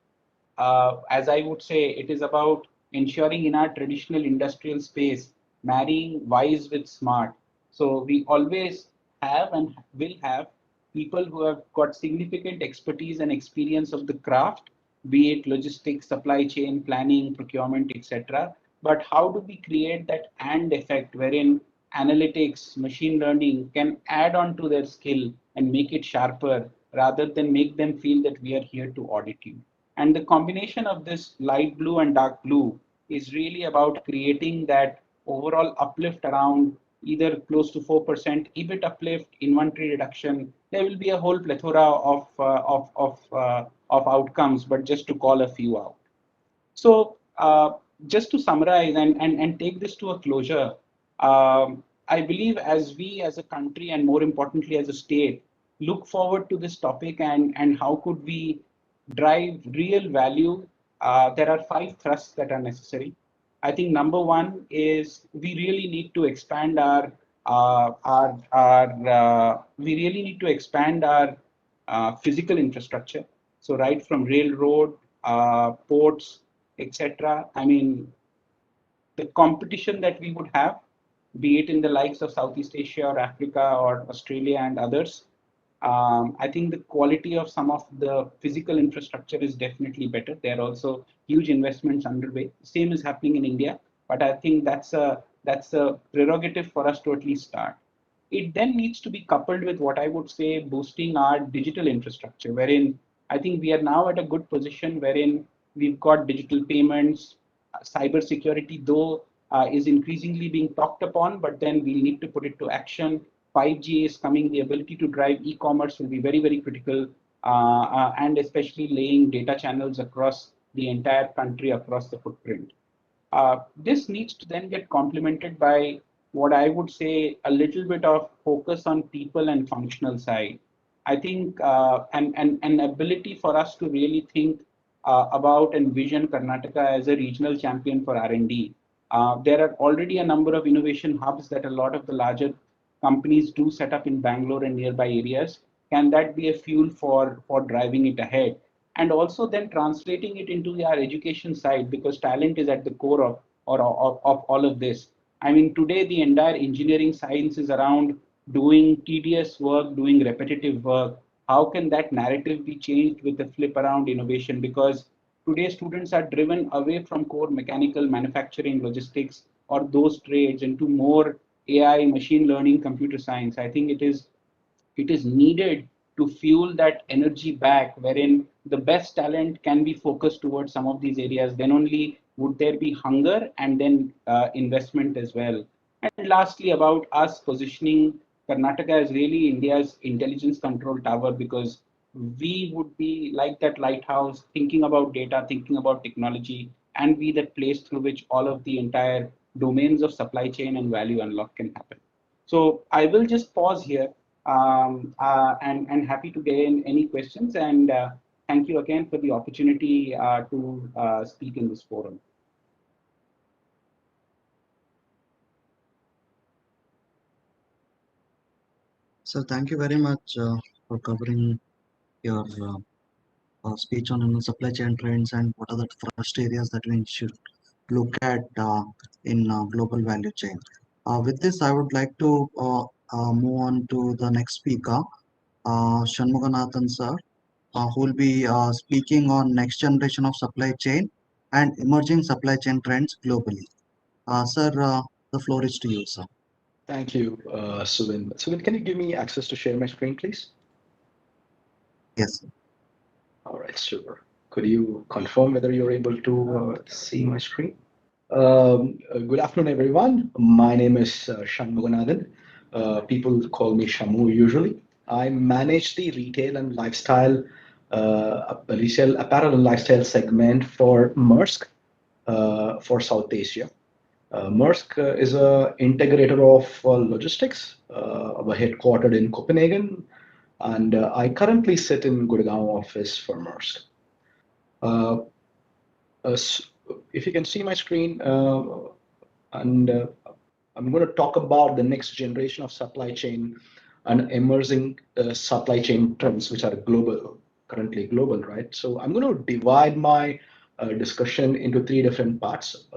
as I would say, it is about ensuring in our traditional industrial space, marrying wise with smart. So we always have and will have people who have got significant expertise and experience of the craft, be it logistics, supply chain, planning, procurement, etc. But how do we create that and effect wherein analytics, machine learning can add on to their skill and make it sharper rather than make them feel that we are here to audit you. And the combination of this light blue and dark blue is really about creating that overall uplift around either close to 4% EBIT uplift, inventory reduction. There will be a whole plethora of outcomes, but just to call a few out. So just to summarize and take this to a closure, I believe as we as a country and more importantly as a state look forward to this topic and how could we drive real value, there are 5 thrusts that are necessary. I think number one is we really need to expand we really need to expand our physical infrastructure. So right from railroad, ports, etc. I mean, the competition that we would have, be it in the likes of Southeast Asia or Africa or Australia and others, I think the quality of some of the physical infrastructure is definitely better. There are also huge investments underway. Same is happening in India, but I think that's a prerogative for us to at least start. It then needs to be coupled with what I would say boosting our digital infrastructure, wherein I think we are now at a good position wherein we've got digital payments, cyber security, though is increasingly being talked upon, but then we need to put it to action. 5G is coming, the ability to drive e-commerce will be very, very critical, and especially laying data channels across the entire country, across the footprint. This needs to then get complemented by what I would say a little bit of focus on people and functional side. I think an ability for us to really think about and vision Karnataka as a regional champion for R&D. There are already a number of innovation hubs that a lot of the larger companies do set up in Bangalore and nearby areas. Can that be a fuel for driving it ahead? And also then translating it into our education side, because talent is at the core of all of this. I mean, today the entire engineering science is around doing tedious work, doing repetitive work. How can that narrative be changed with a flip around innovation? Because today students are driven away from core mechanical, manufacturing, logistics, or those trades into more AI, machine learning, computer science. I think it is needed to fuel that energy back, wherein the best talent can be focused towards some of these areas. Then only would there be hunger and then investment as well. And lastly, about us positioning Karnataka as really India's intelligence control tower, because we would be like that lighthouse, thinking about data, thinking about technology, and be that place through which all of the entire domains of supply chain and value unlock can happen. So I will just pause here, and happy to gain any questions. And thank you again for the opportunity to speak in this forum. So thank you very much for covering your speech on supply chain trends and what are the first areas that we should look at in global value chain. With this, I would like to move on to the next speaker, Shanmuganathan sir, who will be speaking on next generation of supply chain and emerging supply chain trends globally. Sir, the floor is to you, sir. Thank you, Suvin. Suvin, can you give me access to share my screen, please? Yes, sir. All right, super. Could you confirm whether you're able to see my screen? Good afternoon, everyone. My name is Shanmuganathan. People call me Shamu usually. I manage the retail and lifestyle a resale apparel and lifestyle segment for Maersk for South Asia. Maersk is an integrator of logistics, headquartered in Copenhagen, and I currently sit in Gurgaon office for Maersk. If you can see my screen, I'm going to talk about the next generation of supply chain and emerging supply chain trends, which are currently global, right? So I'm going to divide my discussion into three different parts.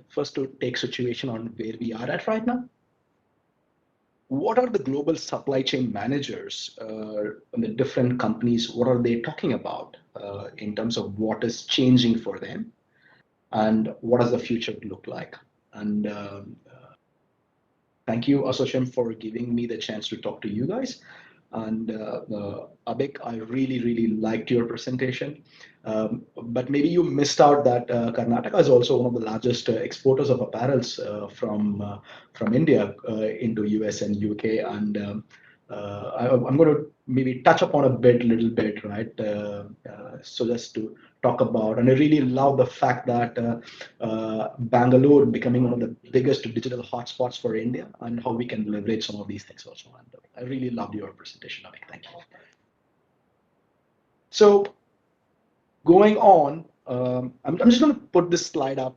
First, to take situation on where we are at right now. What are the global supply chain managers in the different companies? What are they talking about in terms of what is changing for them? And what does the future look like? And thank you, ASSOCHAM, for giving me the chance to talk to you guys. And Abik, I really liked your presentation. But maybe you missed out that Karnataka is also one of the largest exporters of apparels from India into US and UK. And I'm going to maybe touch upon a little bit, right? So just to talk about, and I really love the fact that Bangalore becoming one of the biggest digital hotspots for India, and how we can leverage some of these things also. And I really loved your presentation, Abik. Thank you. So going on, I'm just going to put this slide up,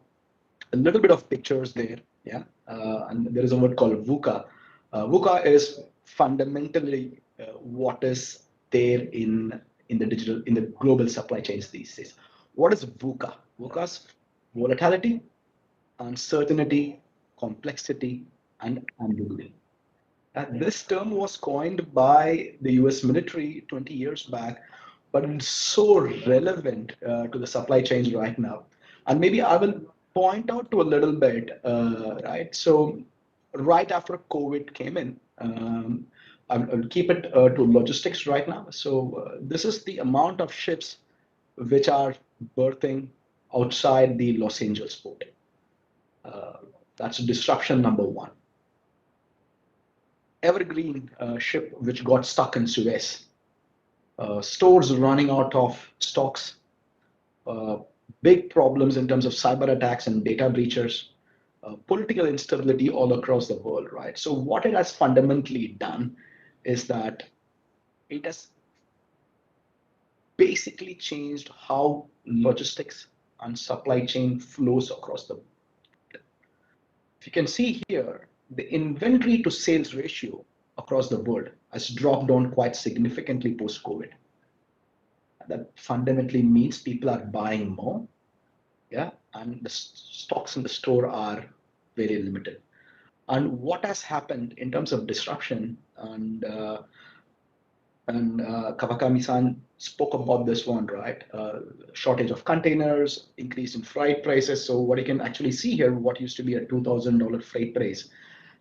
a little bit of pictures there, yeah. And there is a word called VUCA. VUCA is fundamentally what is there in the global supply chains these days. What is VUCA? VUCA is volatility, uncertainty, complexity, and ambiguity. This term was coined by the US military 20 years back, but it's so relevant to the supply chains right now. And maybe I will point out to a little bit, right? So right after COVID came in, I'll keep it to logistics right now. So this is the amount of ships which are berthing outside the Los Angeles port. That's disruption number one. Evergreen ship which got stuck in Suez. Stores running out of stocks. Big problems in terms of cyber attacks and data breaches. Political instability all across the world, right? So what it has fundamentally done is that it has basically changed how logistics and supply chain flows across the world. If you can see here, the inventory to sales ratio across the world has dropped down quite significantly post-COVID. That fundamentally means people are buying more, yeah, and the stocks in the store are very limited. And what has happened in terms of disruption, and Kawakami-san spoke about this one, right? Shortage of containers, increase in freight prices. So what you can actually see here, what used to be a $2,000 freight price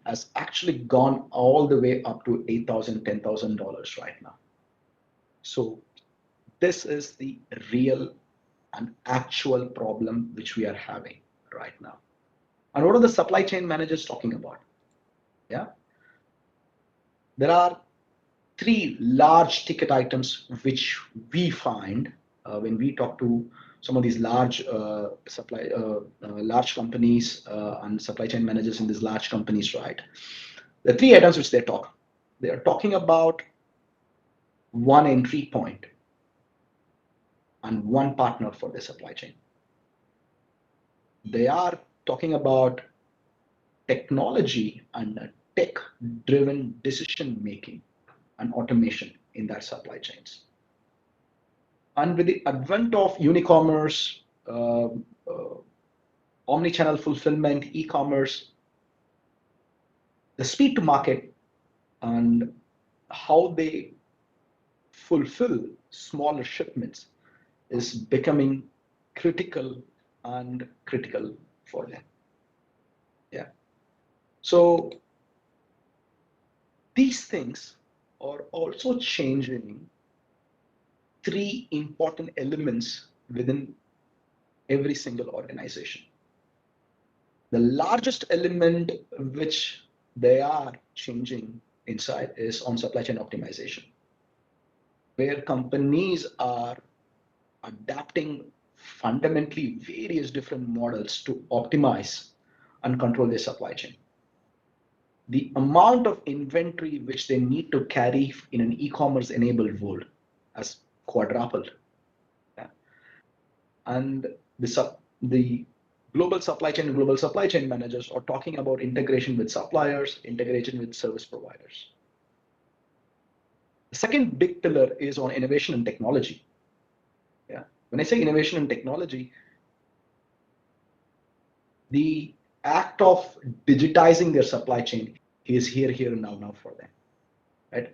has actually gone all the way up to $8,000, $10,000 right now. So this is the real and actual problem which we are having right now. And what are the supply chain managers talking about? Yeah, there are three large ticket items which we find when we talk to some of these large large companies and supply chain managers in these large companies, right? The three items which they are talking about one entry point and one partner for the supply chain. They are talking about technology and tech-driven decision making and automation in their supply chains. And with the advent of unicommerce, omni-channel fulfillment, e-commerce, the speed to market and how they fulfill smaller shipments is becoming critical for them. Yeah. So these things are also changing three important elements within every single organization. The largest element which they are changing inside is on supply chain optimization. where companies are adapting fundamentally various different models to optimize and control their supply chain. The amount of inventory which they need to carry in an e-commerce enabled world has quadrupled. Yeah. And the global supply chain and global supply chain managers are talking about integration with suppliers, integration with service providers. The second big pillar is on innovation and technology. Yeah. When I say innovation and technology, the act of digitizing their supply chain is here, now for them. Right?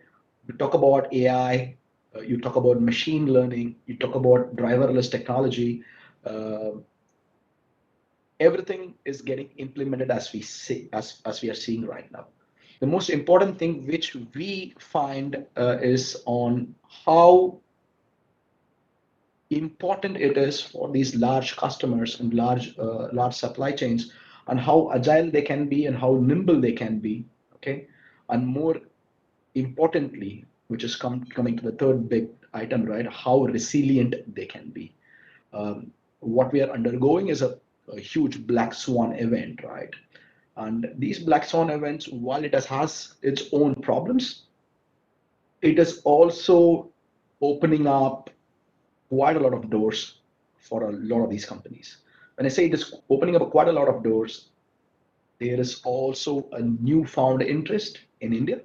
You talk about AI, you talk about machine learning, you talk about driverless technology. Everything is getting implemented as we see, as we are seeing right now. The most important thing which we find is on how important it is for these large customers and large supply chains, and how agile they can be and how nimble they can be. Okay, and more importantly, which is coming to the third big item, right? How resilient they can be. What we are undergoing is a huge black swan event, right? And these black swan events, while it has its own problems, it is also opening up quite a lot of doors for a lot of these companies. When I say it is opening up quite a lot of doors, there is also a newfound interest in India,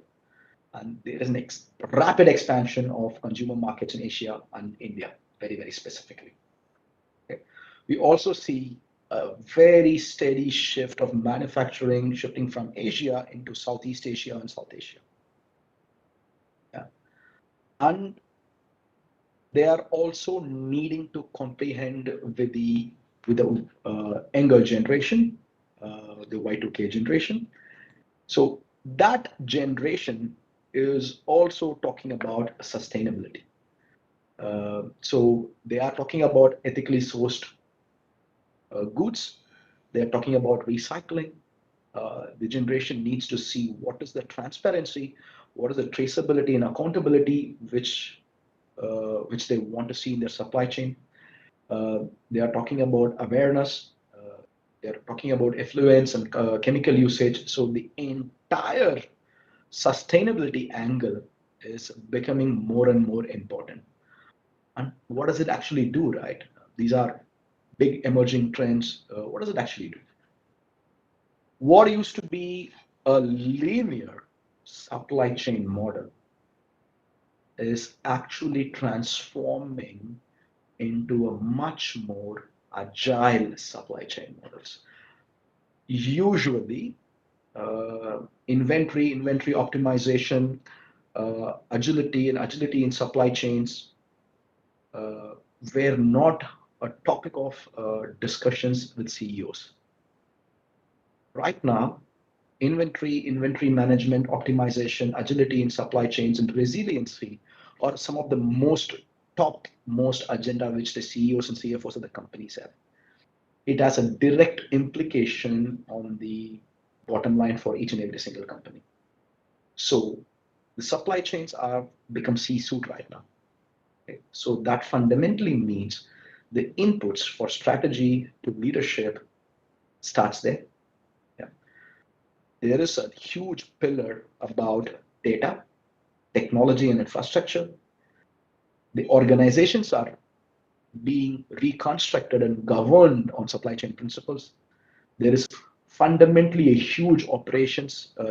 and there is an rapid expansion of consumer markets in Asia and India, very, very specifically. Okay. We also see a very steady shift of manufacturing shifting from Asia into Southeast Asia and South Asia. Yeah. And they are also needing to comprehend with the younger generation, the Y2K generation. So that generation is also talking about sustainability. So they are talking about ethically sourced goods. They're talking about recycling. The generation needs to see what is the transparency, what is the traceability and accountability which they want to see in their supply chain. They are talking about awareness. They're talking about effluents and chemical usage. So the entire sustainability angle is becoming more and more important. And what does it actually do, right? These are big emerging trends. What does it actually do? What used to be a linear supply chain model is actually transforming into a much more agile supply chain models. Usually, inventory optimization, agility in supply chains were not a topic of discussions with CEOs. Right now, inventory management, optimization, agility in supply chains, and resiliency are some of the most agenda which the CEOs and CFOs of the companies have. It has a direct implication on the bottom line for each and every single company. So the supply chains are become C-suite right now. Okay? So that fundamentally means the inputs for strategy to leadership starts there. Yeah. There is a huge pillar about data, technology, and infrastructure. The organizations are being reconstructed and governed on supply chain principles. There is fundamentally a huge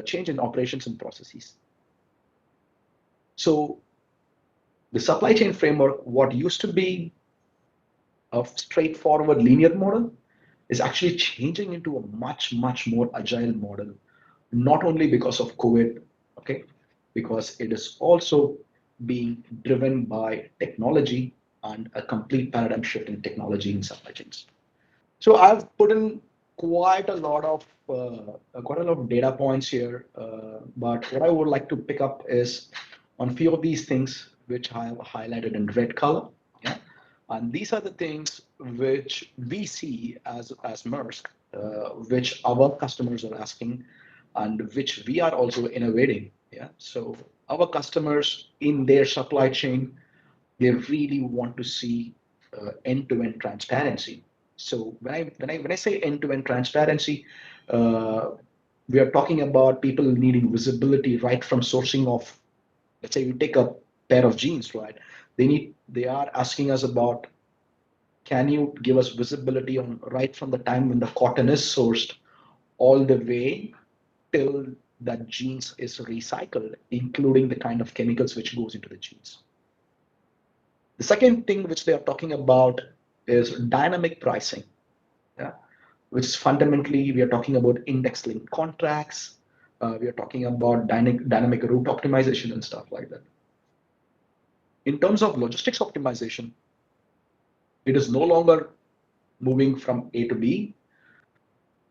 change in operations and processes. So the supply chain framework, what used to be a straightforward linear model, is actually changing into a much more agile model, not only because of COVID, okay, because it is also being driven by technology and a complete paradigm shift in technology in supply chains. So I've put in quite a lot of data points here, but what I would like to pick up is on a few of these things which I have highlighted in red color. Yeah? And these are the things which we see as Maersk, which our customers are asking, and which we are also innovating. Yeah. So our customers in their supply chain they really want to see end-to-end transparency. So when I say end-to-end transparency, we are talking about people needing visibility right from sourcing of, let's say you take a pair of jeans, right? They are asking us about, can you give us visibility on right from the time when the cotton is sourced all the way till that jeans is recycled, including the kind of chemicals which goes into the jeans. The second thing which they are talking about is dynamic pricing, yeah, which is fundamentally, we are talking about index-linked contracts. We are talking about dynamic route optimization and stuff like that. In terms of logistics optimization, it is no longer moving from A to B.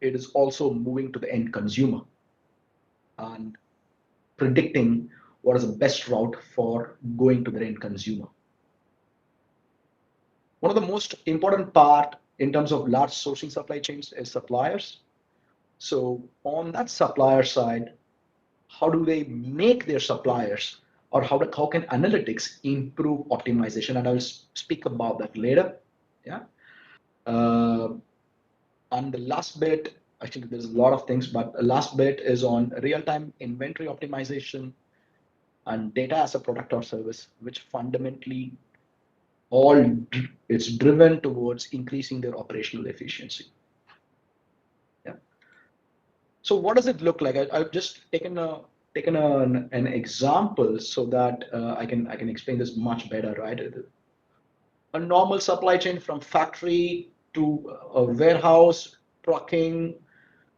It is also moving to the end consumer and predicting what is the best route for going to the end consumer. One of the most important part in terms of large sourcing supply chains is suppliers. So on that supplier side, how do they make their suppliers, or how can analytics improve optimization? And I'll speak about that later. Yeah. And the last bit, actually, there's a lot of things, but the last bit is on real-time inventory optimization and data as a product or service, which fundamentally it's driven towards increasing their operational efficiency. Yeah. So what does it look like? I've just taken an example so that I can explain this much better, right? A normal supply chain from factory to a warehouse, trucking,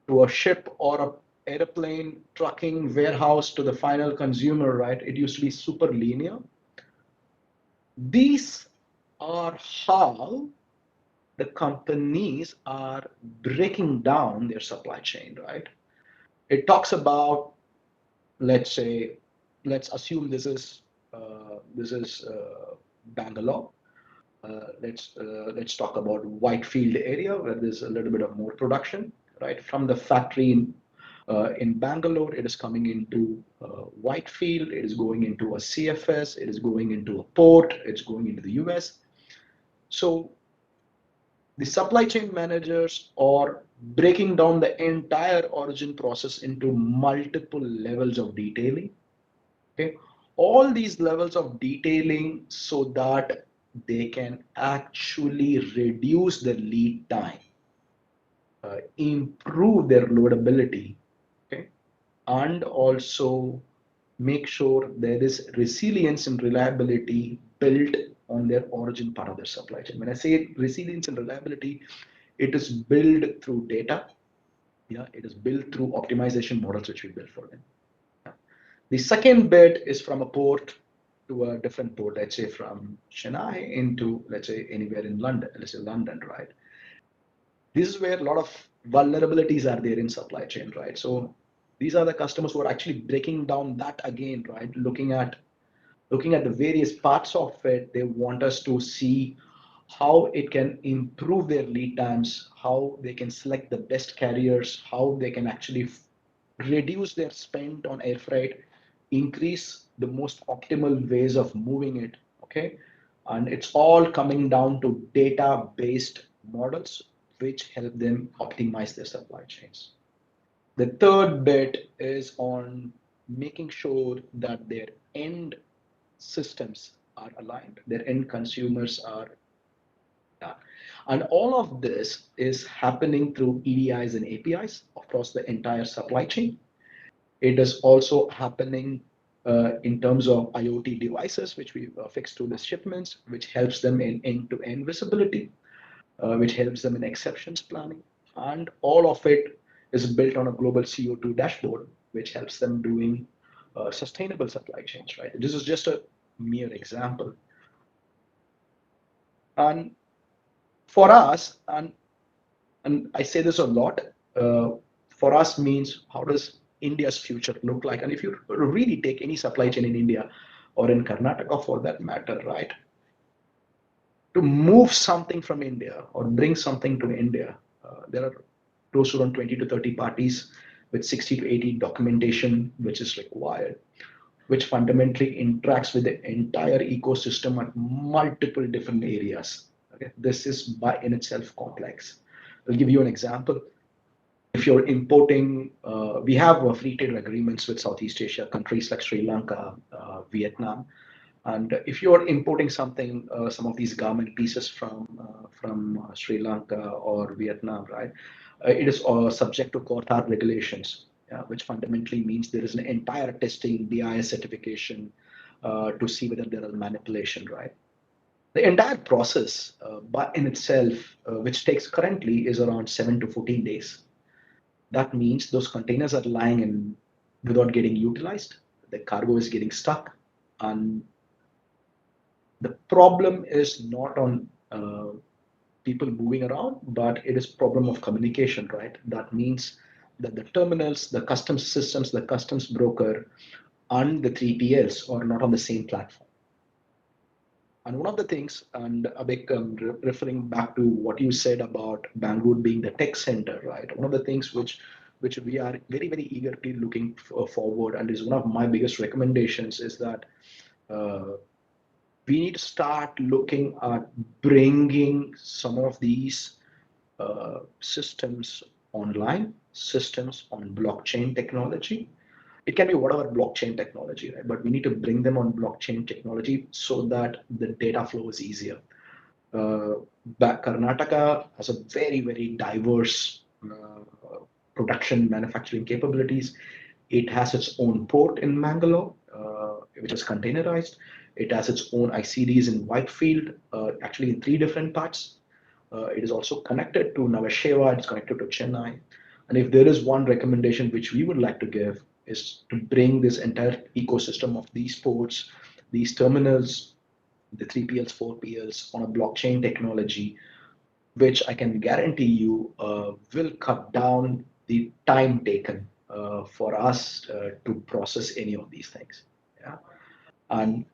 to a ship or a airplane, trucking, warehouse to the final consumer, right? It used to be super linear. These are how the companies are breaking down their supply chain, right? It talks about, let's assume this is Bangalore. Let's talk about Whitefield area where there's a little bit of more production, right? From the factory in Bangalore, it is coming into Whitefield, it is going into a CFS, it is going into a port, it's going into the US. So the supply chain managers are breaking down the entire origin process into multiple levels of detailing. Okay, all these levels of detailing so that they can actually reduce the lead time, improve their loadability, okay, and also make sure there is resilience and reliability built on their origin part of their supply chain. When I say resilience and reliability, it is built through data. Yeah, it is built through optimization models which we build for them. Yeah. The second bit is from a port to a different port, let's say from Chennai into, let's say, anywhere in London, let's say London, right? This is where a lot of vulnerabilities are there in supply chain, right? So these are the customers who are actually breaking down that again, right? Looking at the various parts of it, they want us to see how it can improve their lead times, how they can select the best carriers, how they can actually reduce their spend on air freight, increase the most optimal ways of moving it, okay? And it's all coming down to data-based models which help them optimize their supply chains. The third bit is on making sure that their end systems are aligned, their end consumers are. And all of this is happening through EDIs and APIs across the entire supply chain. It is also happening in terms of IoT devices, which we fix to the shipments, which helps them in end-to-end visibility, which helps them in exceptions planning. And all of it is built on a global CO2 dashboard, which helps them doing sustainable supply chains, right? This is just a mere example. And for us, and I say this a lot, for us means how does India's future look like? And if you really take any supply chain in India or in Karnataka for that matter, right? To move something from India or bring something to India, there are close to around 20 to 30 parties with 60 to 80 documentation which is required. which fundamentally interacts with the entire ecosystem at multiple different areas. Okay, this is by in itself complex. I'll give you an example. If you're importing, we have free trade agreements with Southeast Asia countries like Sri Lanka, Vietnam, and if you're importing something, some of these garment pieces from Sri Lanka or Vietnam, right? It is subject to Qatar regulations, which fundamentally means there is an entire testing, BIS certification to see whether there is manipulation, right? The entire process, by in itself, which takes currently is around 7 to 14 days. That means those containers are lying in without getting utilized. The cargo is getting stuck, and the problem is not on people moving around, but it is problem of communication, right? That means that the terminals, the customs systems, the customs broker, and the 3PLs are not on the same platform. And one of the things, and Abhik, referring back to what you said about Bangalore being the tech center, right? One of the things which we are very, very eagerly looking forward, and is one of my biggest recommendations, is that we need to start looking at bringing some of these systems online, systems on blockchain technology. It can be whatever blockchain technology, right? But we need to bring them on blockchain technology so that the data flow is easier. Karnataka has a very, very diverse production manufacturing capabilities. It has its own port in Mangalore, which is containerized. It has its own ICDs in Whitefield, actually in 3 different parts. It is also connected to Nhava Sheva, it's connected to Chennai. And if there is one recommendation which we would like to give, is to bring this entire ecosystem of these ports, these terminals, the 3PLs, 4PLs on a blockchain technology, which I can guarantee you will cut down the time taken for us to process any of these things. Yeah. And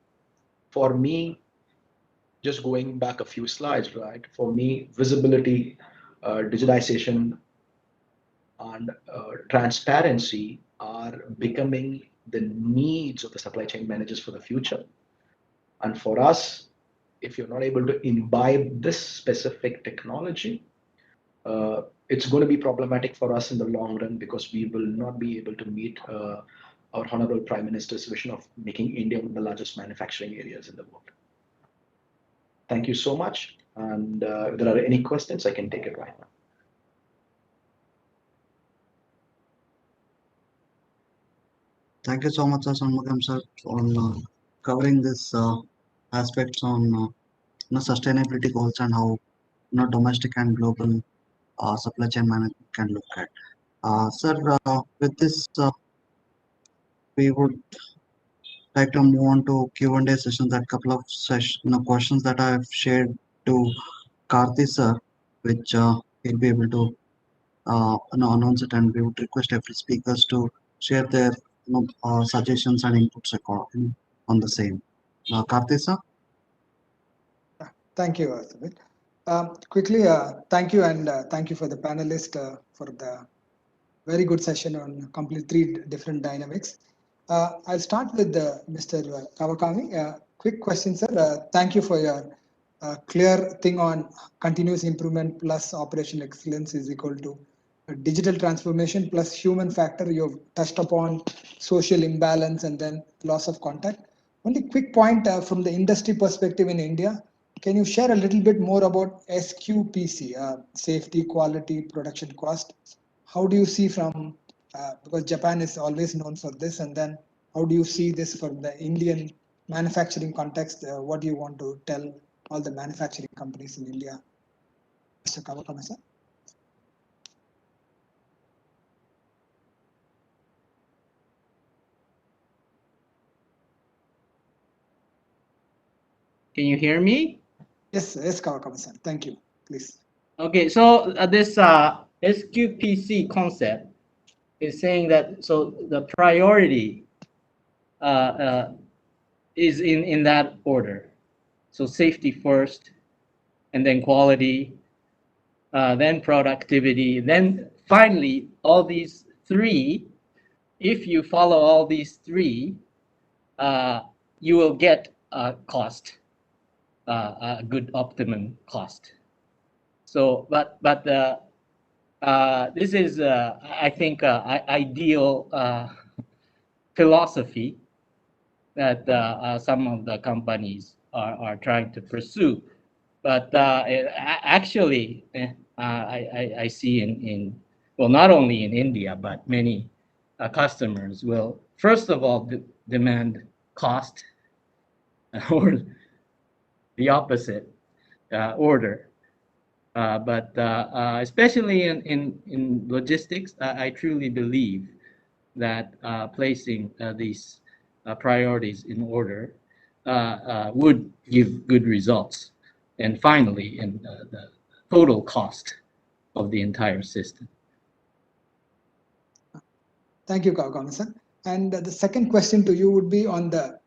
for me, just going back a few slides, right? For me, visibility, digitization, and transparency are becoming the needs of the supply chain managers for the future. And for us, if you're not able to imbibe this specific technology, it's going to be problematic for us in the long run, because we will not be able to meet our Honorable Prime Minister's vision of making India one of the largest manufacturing areas in the world. Thank you so much. And if there are any questions, I can take it right now. Thank you so much, Shanmugam sir, on covering this aspects on sustainability goals and how domestic and global supply chain management can look at. Sir, with this, we would like to move on to Q&A session. That couple of questions that I have shared to Karthi sir, which he'll be able to announce it, and we would request every speakers to share their suggestions and inputs on the same. Karthi sir. Thank you, Sumit. Quickly, thank you, and thank you for the panelists for the very good session on complete 3 different dynamics. I'll start with Mr. Kawakami. Quick question, sir. Thank you for your clear thing on continuous improvement plus operational excellence is equal to digital transformation plus human factor. You've touched upon social imbalance and then loss of contact. Only quick point from the industry perspective in India. Can you share a little bit more about SQPC, safety, quality, production cost? How do you see from, because Japan is always known for this, and then how do you see this from the Indian manufacturing context? What do you want to tell all the manufacturing companies in India? Mr. Kawakami-san? Can you hear me? Yes, Kawakami-san. Thank you. Please. Okay, so this SQPC concept is saying that the priority is in that order. So safety first, and then quality, then productivity, then finally all these 3. If you follow all these 3, you will get a cost, a good optimum cost. So, but this is, I think, ideal philosophy that some of the companies are trying to pursue. But actually, I see in, well, not only in India, but many customers will, first of all, demand cost or the opposite order. But especially in logistics, I truly believe that placing these priorities in order would give good results. And finally, in the total cost of the entire system. Thank you, Kawakami-san. And the second question to you would be on the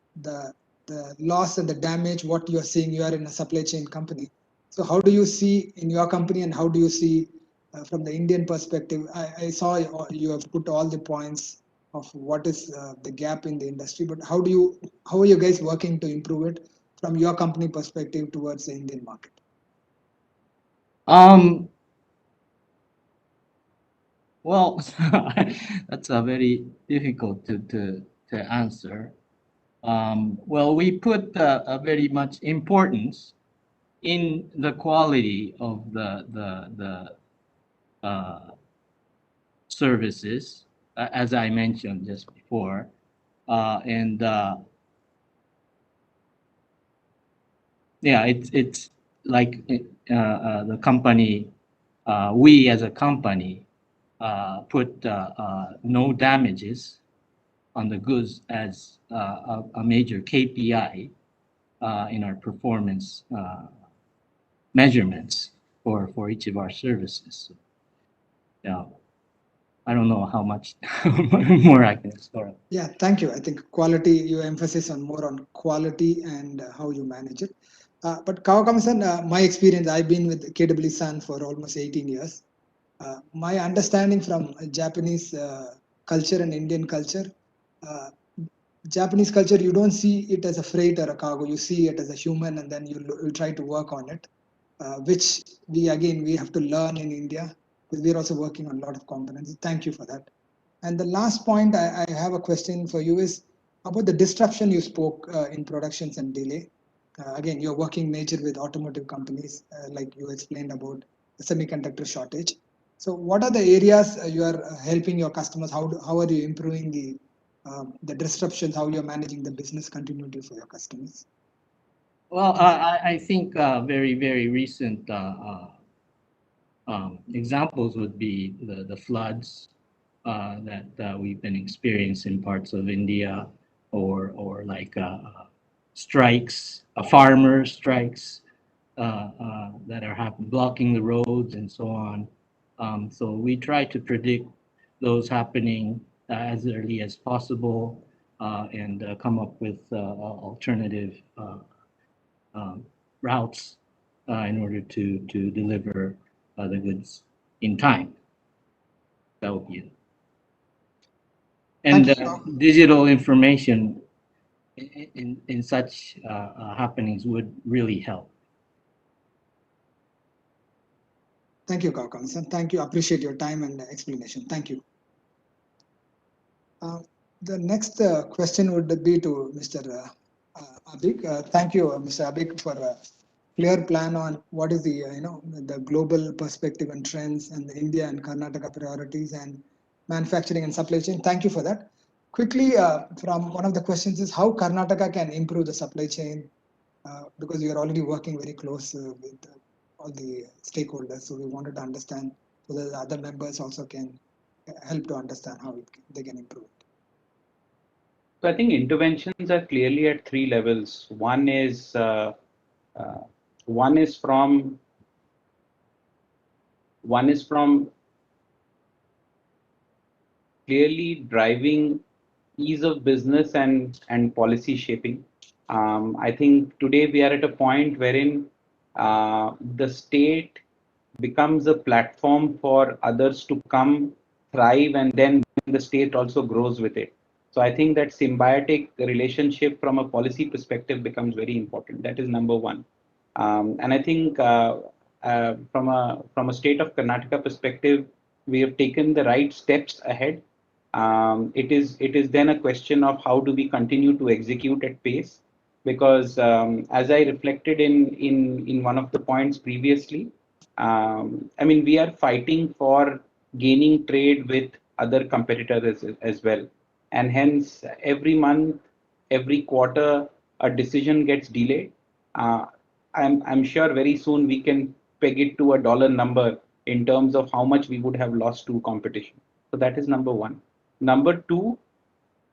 loss and the damage, what you are seeing. You are in a supply chain company. So how do you see in your company, and how do you see from the Indian perspective? I saw you have put all the points of what is the gap in the industry, but how are you guys working to improve it from your company perspective towards the Indian market? Well, that's a very difficult to answer. Well, we put a very much importance in the quality of the services, as I mentioned just before, and yeah, it's like the company, we as a company put no damages on the goods as a major KPI in our performance measurements for each of our services. So, yeah, I don't know how much more I can explore. Yeah, thank you. I think quality, you emphasis on more on quality and how you manage it. But Kawakami-san, my experience, I've been with KW-san for almost 18 years. My understanding from Japanese culture and Indian culture, Japanese culture, you don't see it as a freight or a cargo. You see it as a human, and then you try to work on it, which we have to learn in India, because we're also working on a lot of components. Thank you for that. And the last point I have a question for you is about the disruption you spoke in productions and delay. Again, you're working major with automotive companies, like you explained about the semiconductor shortage. So what are the areas you are helping your customers? How are you improving the disruptions, how you're managing the business continuity for your customers? Well, I think very, very recent examples would be the floods that we've been experiencing in parts of India, or like strikes, farmer strikes that are blocking the roads and so on. So we try to predict those happening as early as possible and come up with alternative routes in order to deliver the goods in time. That would be it. And digital information in such happenings would really help. Thank you, Kawakami-san. Thank you. Appreciate your time and explanation. Thank you. The next question would be to Mr. Abik. Thank you, Mr. Abik, for a clear plan on what is the the global perspective and trends, and the India and Karnataka priorities and manufacturing and supply chain. Thank you for that. Quickly, from one of the questions is how Karnataka can improve the supply chain, because we are already working very close with all the stakeholders. So we wanted to understand so that the other members also can help to understand how they can improve it. So I think interventions are clearly at three levels. One is from clearly driving ease of business and policy shaping. I think today we are at a point wherein the state becomes a platform for others to come thrive, and then the state also grows with it. So I think that symbiotic relationship from a policy perspective becomes very important. That is number one. And I think from a state of Karnataka perspective, we have taken the right steps ahead. It is then a question of how do we continue to execute at pace, because as I reflected in one of the points previously, I mean, we are fighting for gaining trade with other competitors as well, and hence every month, every quarter, a decision gets delayed. Uh, I'm sure very soon we can peg it to a dollar number in terms of how much we would have lost to competition. So that is number one. Number two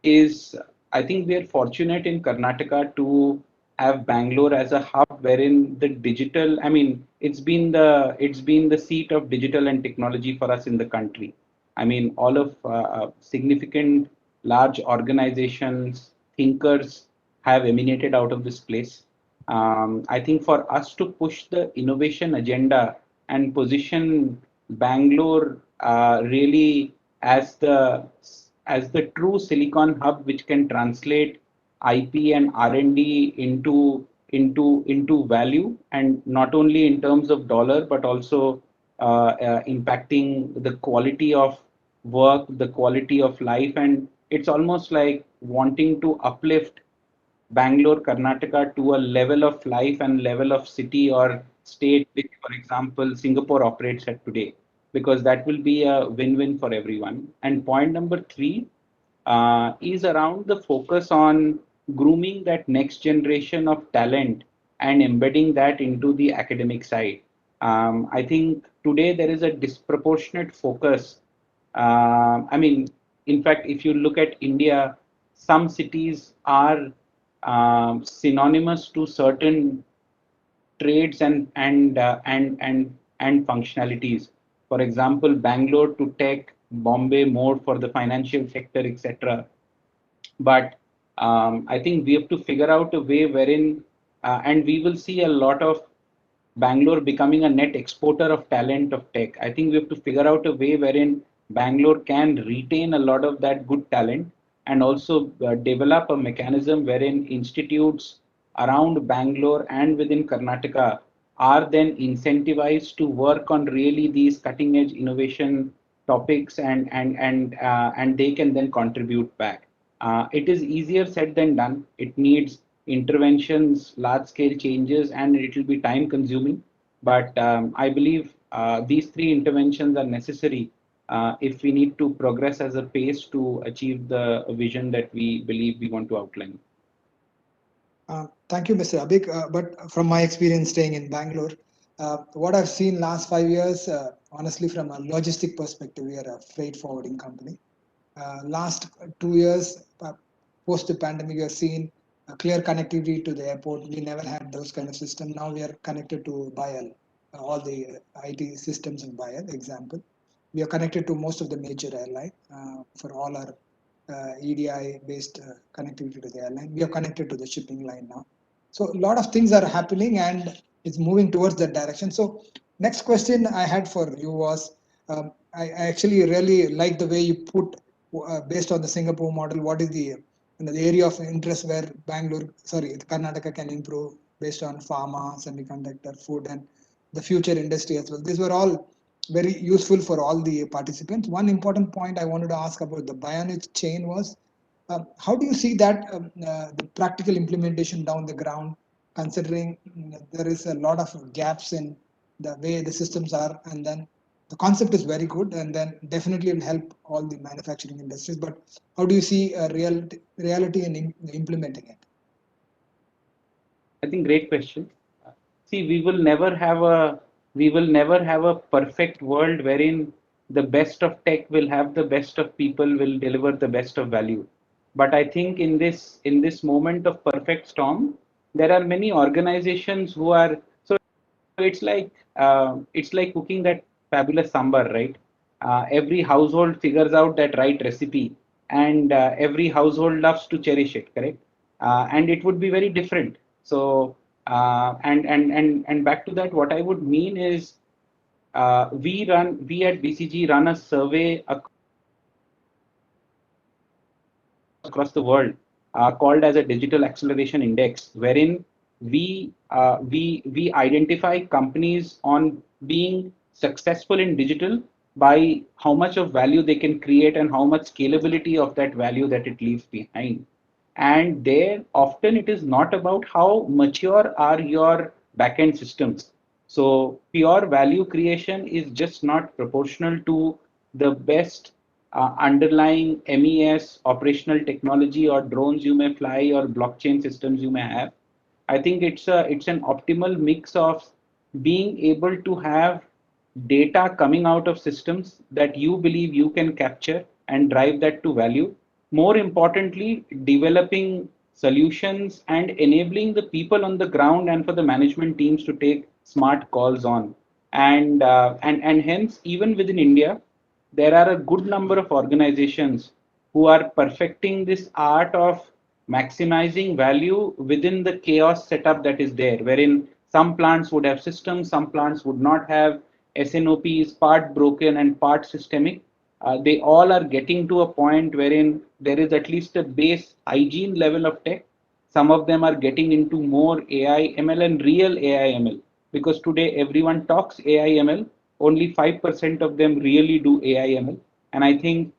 is, I think we are fortunate in Karnataka to have Bangalore as a hub wherein the digital, I mean, it's been the seat of digital and technology for us in the country. I mean, all of significant large organizations, thinkers have emanated out of this place. I think for us to push the innovation agenda and position Bangalore really as the true silicon hub, which can translate IP and R&D into value, and not only in terms of dollar, but also impacting the quality of work, the quality of life, and it's almost like wanting to uplift Bangalore, Karnataka to a level of life and level of city or state, which, for example, Singapore operates at today, because that will be a win-win for everyone. And point number three is around the focus on grooming that next generation of talent and embedding that into the academic side. I think today there is a disproportionate focus. I mean, in fact, if you look at India, some cities are synonymous to certain trades and functionalities. For example, Bangalore to tech, Bombay more for the financial sector, etc. But I think we have to figure out a way wherein, and we will see a lot of Bangalore becoming a net exporter of talent of tech. I think we have to figure out a way wherein Bangalore can retain a lot of that good talent, and also develop a mechanism wherein institutes around Bangalore and within Karnataka are then incentivized to work on really these cutting edge innovation topics, and they can then contribute back. It is easier said than done. It needs interventions, large scale changes, and it will be time consuming. But I believe these three interventions are necessary if we need to progress as a pace to achieve the vision that we believe we want to outline. Thank you, Mr. Abik. But from my experience staying in Bangalore, what I've seen last 5 years, honestly, from a logistic perspective, we are a freight forwarding company. Last 2 years, post the pandemic, we have seen a clear connectivity to the airport. We never had those kind of system. Now we are connected to BIAL, all the IT systems in BIAL, example. We are connected to most of the major airline for all our EDI-based connectivity to the airline. We are connected to the shipping line now. So a lot of things are happening and it's moving towards that direction. So next question I had for you was, I actually really like the way you put, based on the Singapore model, what is the area of interest where Karnataka can improve based on pharma, semiconductor, food, and the future industry as well. These were all very useful for all the participants. One important point I wanted to ask about the bionic chain was, how do you see that the practical implementation down the ground, considering there is a lot of gaps in the way the systems are, and then the concept is very good, and then definitely will help all the manufacturing industries. But how do you see a reality in implementing it? I think great question. See, we will never have a perfect world wherein the best of tech will have the best of people, will deliver the best of value. But I think in this moment of perfect storm, there are many organizations who are, so it's like cooking that fabulous sambar, right? Every household figures out that right recipe, and every household loves to cherish it, correct? And it would be very different. So and back to that, what I would mean is, we at BCG run a survey across the world called as a digital acceleration index, wherein we identify companies on being successful in digital by how much of value they can create and how much scalability of that value that it leaves behind. And there often it is not about how mature are your backend systems. So pure value creation is just not proportional to the best underlying MES operational technology or drones you may fly or blockchain systems you may have. I think it's an optimal mix of being able to have data coming out of systems that you believe you can capture and drive that to value. More importantly, developing solutions and enabling the people on the ground and for the management teams to take smart calls on. And hence, even within India, there are a good number of organizations who are perfecting this art of maximizing value within the chaos setup that is there, wherein some plants would have systems, some plants would not have. SNOP is part broken and part systemic. They all are getting to a point wherein there is at least a base hygiene level of tech. Some of them are getting into more AI ML and real AI ML, because today everyone talks AI ML, only 5% of them really do AI ML. And I think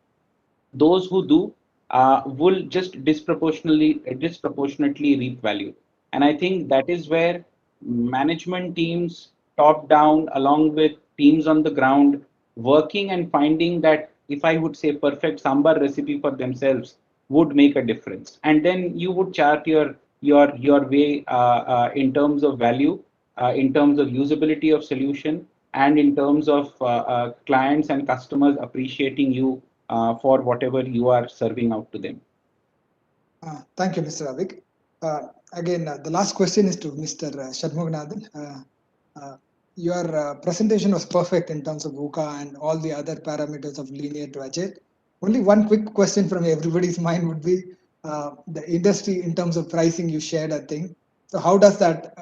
those who do will just disproportionately reap value. And I think that is where management teams, top down, along with teams on the ground, working and finding that, if I would say, perfect sambar recipe for themselves would make a difference. And then you would chart your way in terms of value, in terms of usability of solution, and in terms of clients and customers appreciating you for whatever you are serving out to them. Thank you, Mr. Avik. Again, the last question is to Mr. Shanmuganathan. Your presentation was perfect in terms of VUCA and all the other parameters of linear to agile. Only one quick question from everybody's mind would be the industry in terms of pricing you shared, I think. So how does that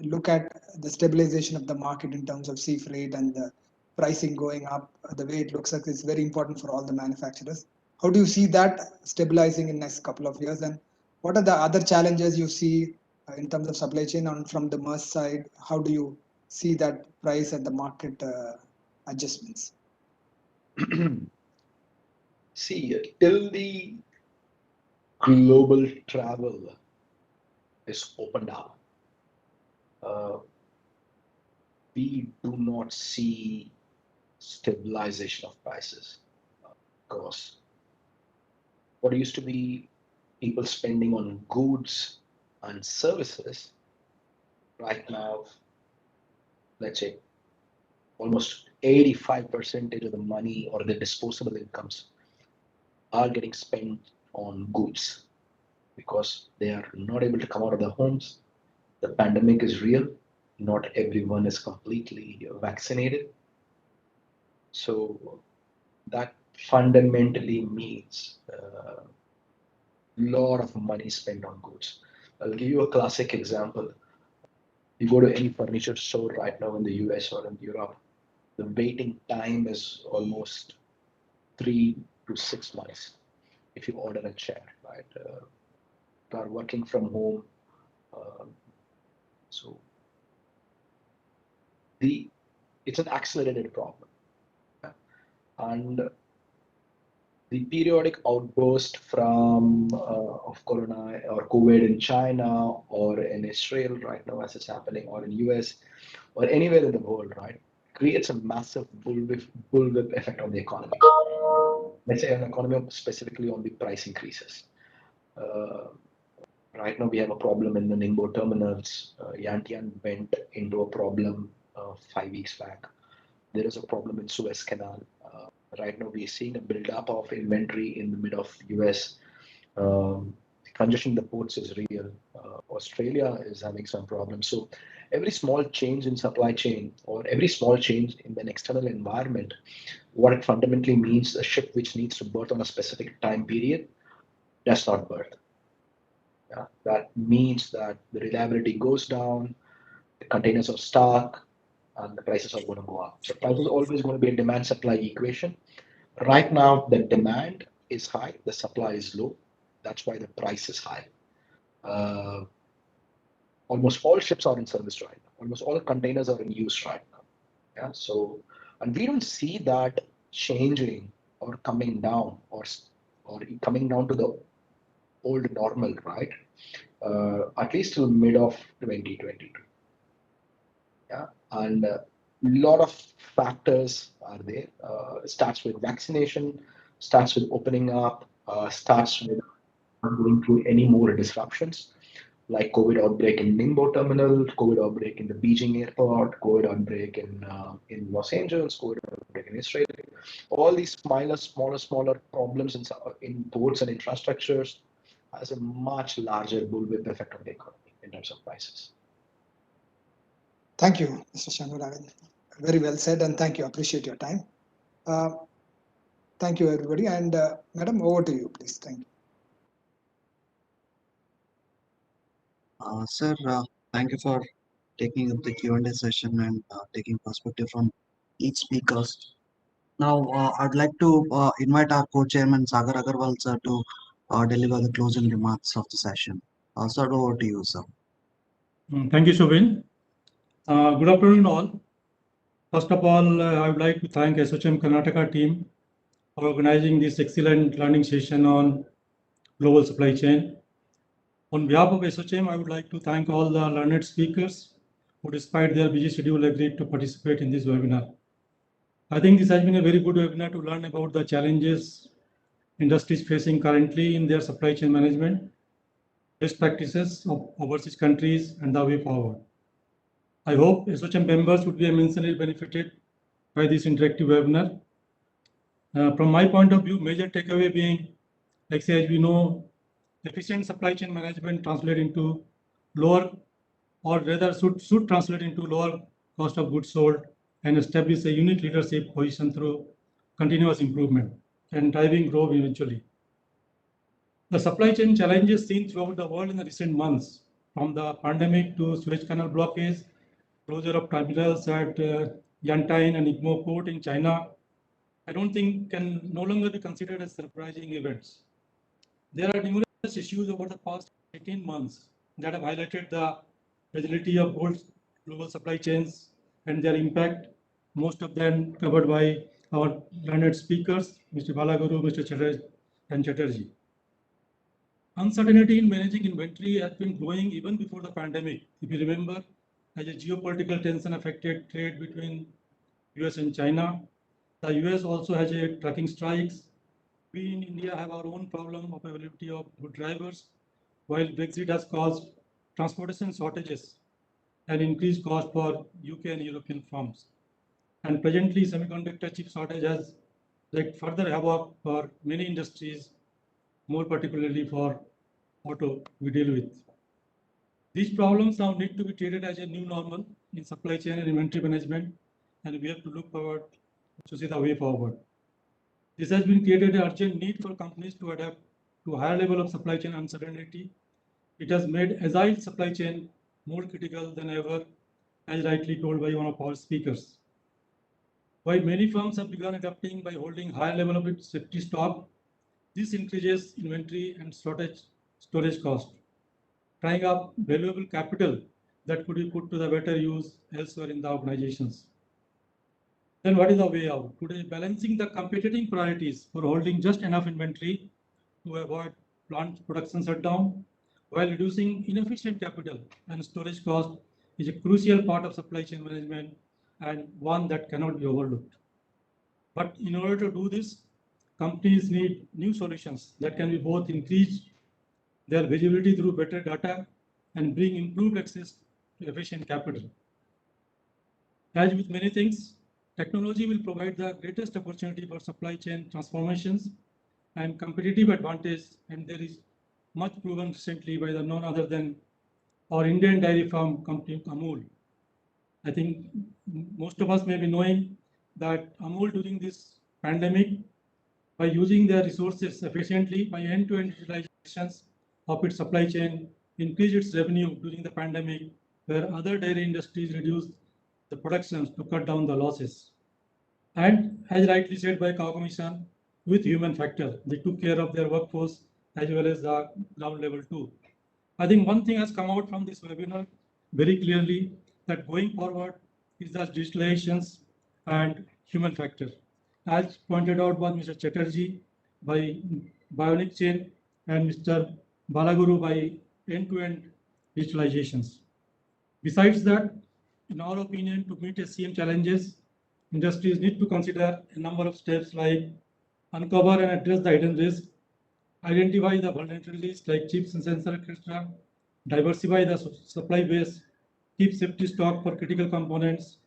look at the stabilization of the market in terms of sea freight and the pricing going up? The way it looks like it's very important for all the manufacturers. How do you see that stabilizing in next couple of years? And what are the other challenges you see in terms of supply chain on from the Maersk side? How do you see that price and the market adjustments? See, till the global travel is opened up, we do not see stabilization of prices, because what used to be people spending on goods and services, right now, let's say almost 85% of the money or the disposable incomes are getting spent on goods, because they are not able to come out of their homes. The pandemic is real. Not everyone is completely vaccinated. So that fundamentally means a lot of money spent on goods. I'll give you a classic example. You go to any furniture store right now in the US or in Europe, the waiting time is almost 3 to 6 months if you order a chair, right? You are working from home. So it's an accelerated problem. And the periodic outburst from of corona or COVID in China or in Israel right now as it's happening, or in US or anywhere in the world, right, creates a massive bullwhip effect on the economy. Let's say an economy specifically on the price increases. Right now we have a problem in the Ningbo terminals. Yantian went into a problem 5 weeks back. There is a problem in Suez Canal. Right now we're seeing a build-up of inventory in the mid of US. Congestion in the ports is real. Australia is having some problems. So every small change in supply chain or every small change in an external environment, what it fundamentally means, a ship which needs to berth on a specific time period does not berth. Yeah, that means that the reliability goes down, the containers are stuck, and the prices are going to go up. So price is always going to be a demand-supply equation. Right now, the demand is high, the supply is low. That's why the price is high. Almost all ships are in service right now. Almost all containers are in use right now. Yeah. So, and we don't see that changing or coming down or coming down to the old normal, right? At least till mid of 2022. Yeah, and a lot of factors are there. It starts with vaccination, starts with opening up, starts with not going through any more disruptions like COVID outbreak in Ningbo terminal, COVID outbreak in the Beijing airport, COVID outbreak in Los Angeles, COVID outbreak in Israel. All these smaller problems in ports and infrastructures has a much larger bullwhip effect on the economy in terms of prices. Thank you, Mr. Shanmugam. Very well said, and thank you. Appreciate your time. Thank you, everybody. And Madam, over to you, please. Thank you. Sir, thank you for taking up the Q&A session and taking perspective from each speakers. Now, I'd like to invite our co-chairman Sagar Agarwal sir to deliver the closing remarks of the session. Sir, over to you, sir. Thank you, Shobin. Good afternoon, all. First of all, I would like to thank ASSOCHAM Karnataka team for organizing this excellent learning session on global supply chain. On behalf of ASSOCHAM, I would like to thank all the learned speakers who, despite their busy schedule, agreed to participate in this webinar. I think this has been a very good webinar to learn about the challenges industries facing currently in their supply chain management, best practices of overseas countries, and the way forward. I hope ASSOCHAM members would be immensely benefited by this interactive webinar. From my point of view, major takeaway being, like say, as we know, efficient supply chain management translate into lower, or rather should translate into lower cost of goods sold and establish a unique leadership position through continuous improvement and driving growth eventually. The supply chain challenges seen throughout the world in the recent months, from the pandemic to Suez Canal blockage, closure of terminals at Yantai and Igbo port in China, I don't think can no longer be considered as surprising events. There are numerous issues over the past 18 months that have highlighted the fragility of global supply chains and their impact, most of them covered by our learned speakers, Mr. Balaguru, Mr. Chatterjee. Uncertainty in managing inventory has been growing even before the pandemic. If you remember, as a geopolitical tension affected trade between US and China, the US also has a trucking strikes. We in India have our own problem of availability of good drivers, while Brexit has caused transportation shortages and increased cost for UK and European firms. And presently, semiconductor chip shortage has led further havoc for many industries, more particularly for auto we deal with. These problems now need to be treated as a new normal in supply chain and inventory management, and we have to look forward to see the way forward. This has been created an urgent need for companies to adapt to a higher level of supply chain uncertainty. It has made agile supply chain more critical than ever, as rightly told by one of our speakers. While many firms have begun adapting by holding higher level of safety stock, this increases inventory and storage cost, tying up valuable capital that could be put to the better use elsewhere in the organizations. Then what is the way out? Today, balancing the competing priorities for holding just enough inventory to avoid plant production shutdown while reducing inefficient capital and storage cost is a crucial part of supply chain management and one that cannot be overlooked. But in order to do this, companies need new solutions that can be both increase their visibility through better data and bring improved access to efficient capital. As with many things, technology will provide the greatest opportunity for supply chain transformations and competitive advantage, and there is much proven recently by the none other than our Indian dairy farm company Amul. I think most of us may be knowing that Amul during this pandemic, by using their resources efficiently by end-to-end utilizations of its supply chain, increased its revenue during the pandemic, where other dairy industries reduced the productions to cut down the losses. And as rightly said by Kawagami-san, with human factor, they took care of their workforce as well as the ground level too. I think one thing has come out from this webinar very clearly, that going forward is the digitalizations and human factor. As pointed out by Mr. Chatterjee by bionic chain and Mr. Balaguru by end-to-end digitalizations. Besides that, in our opinion, to meet SCM challenges, industries need to consider a number of steps like uncover and address the hidden risk, identify the vulnerabilities like chips and sensors, etc., diversify the supply base, keep safety stock for critical components,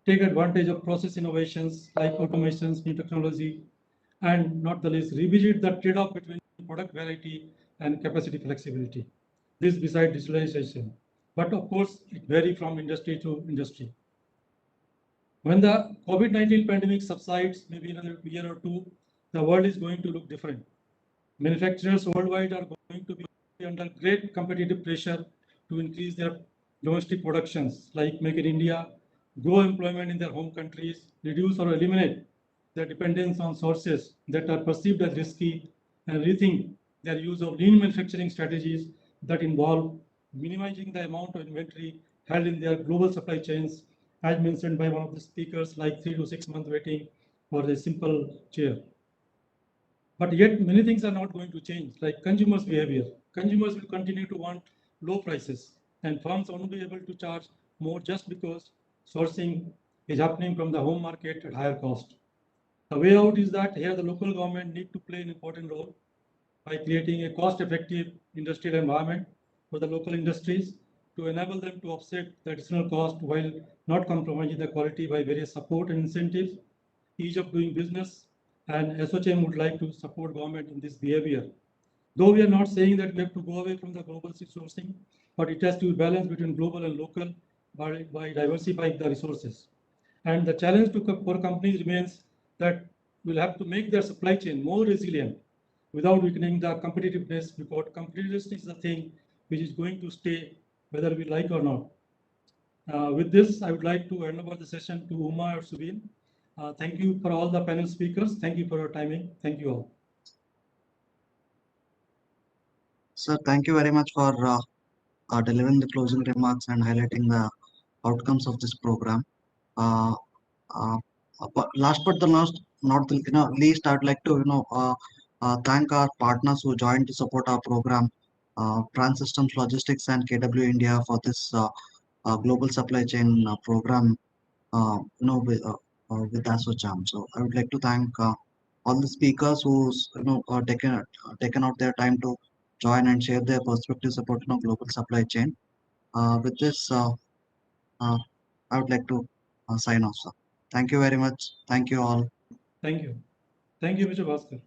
take advantage of process innovations like automations, new technology, and not the least, revisit the trade-off between product variety and capacity flexibility. This besides digitalization. But of course, it varies from industry to industry. When the COVID-19 pandemic subsides, maybe another year or two, the world is going to look different. Manufacturers worldwide are going to be under great competitive pressure to increase their domestic productions, like make in India, grow employment in their home countries, reduce or eliminate their dependence on sources that are perceived as risky, and rethink their use of lean manufacturing strategies that involve minimizing the amount of inventory held in their global supply chains, as mentioned by one of the speakers, like 3 to 6 months waiting for a simple chair. But yet many things are not going to change, like consumers' behavior. Consumers will continue to want low prices, and firms won't be able to charge more just because sourcing is happening from the home market at higher cost. The way out is that here the local government need to play an important role by creating a cost-effective industrial environment for the local industries to enable them to offset the additional cost while not compromising the quality by various support and incentives, ease of doing business, and ASSOCHAM would like to support government in this behavior. Though we are not saying that we have to go away from the global sourcing, but it has to be balanced between global and local by diversifying the resources. And the challenge for companies remains that we'll have to make their supply chain more resilient without weakening the competitiveness, because competitiveness is the thing which is going to stay whether we like or not. With this, I would like to hand over the session to Uma or Subin. Thank you for all the panel speakers. Thank you for your timing. Thank you all. Sir, thank you very much for delivering the closing remarks and highlighting the outcomes of this program. But last but the not the least, I'd like to thank our partners who joined to support our program, TransSystem Logistics and KW India, for this global supply chain program. With ASSOCHAM. So I would like to thank all the speakers who's taken out their time to join and share their perspectives about global supply chain. With this, I would like to sign off, sir. Thank you very much. Thank you all. Thank you. Thank you, Mr. Bhaskar.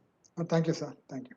Thank you, sir. Thank you.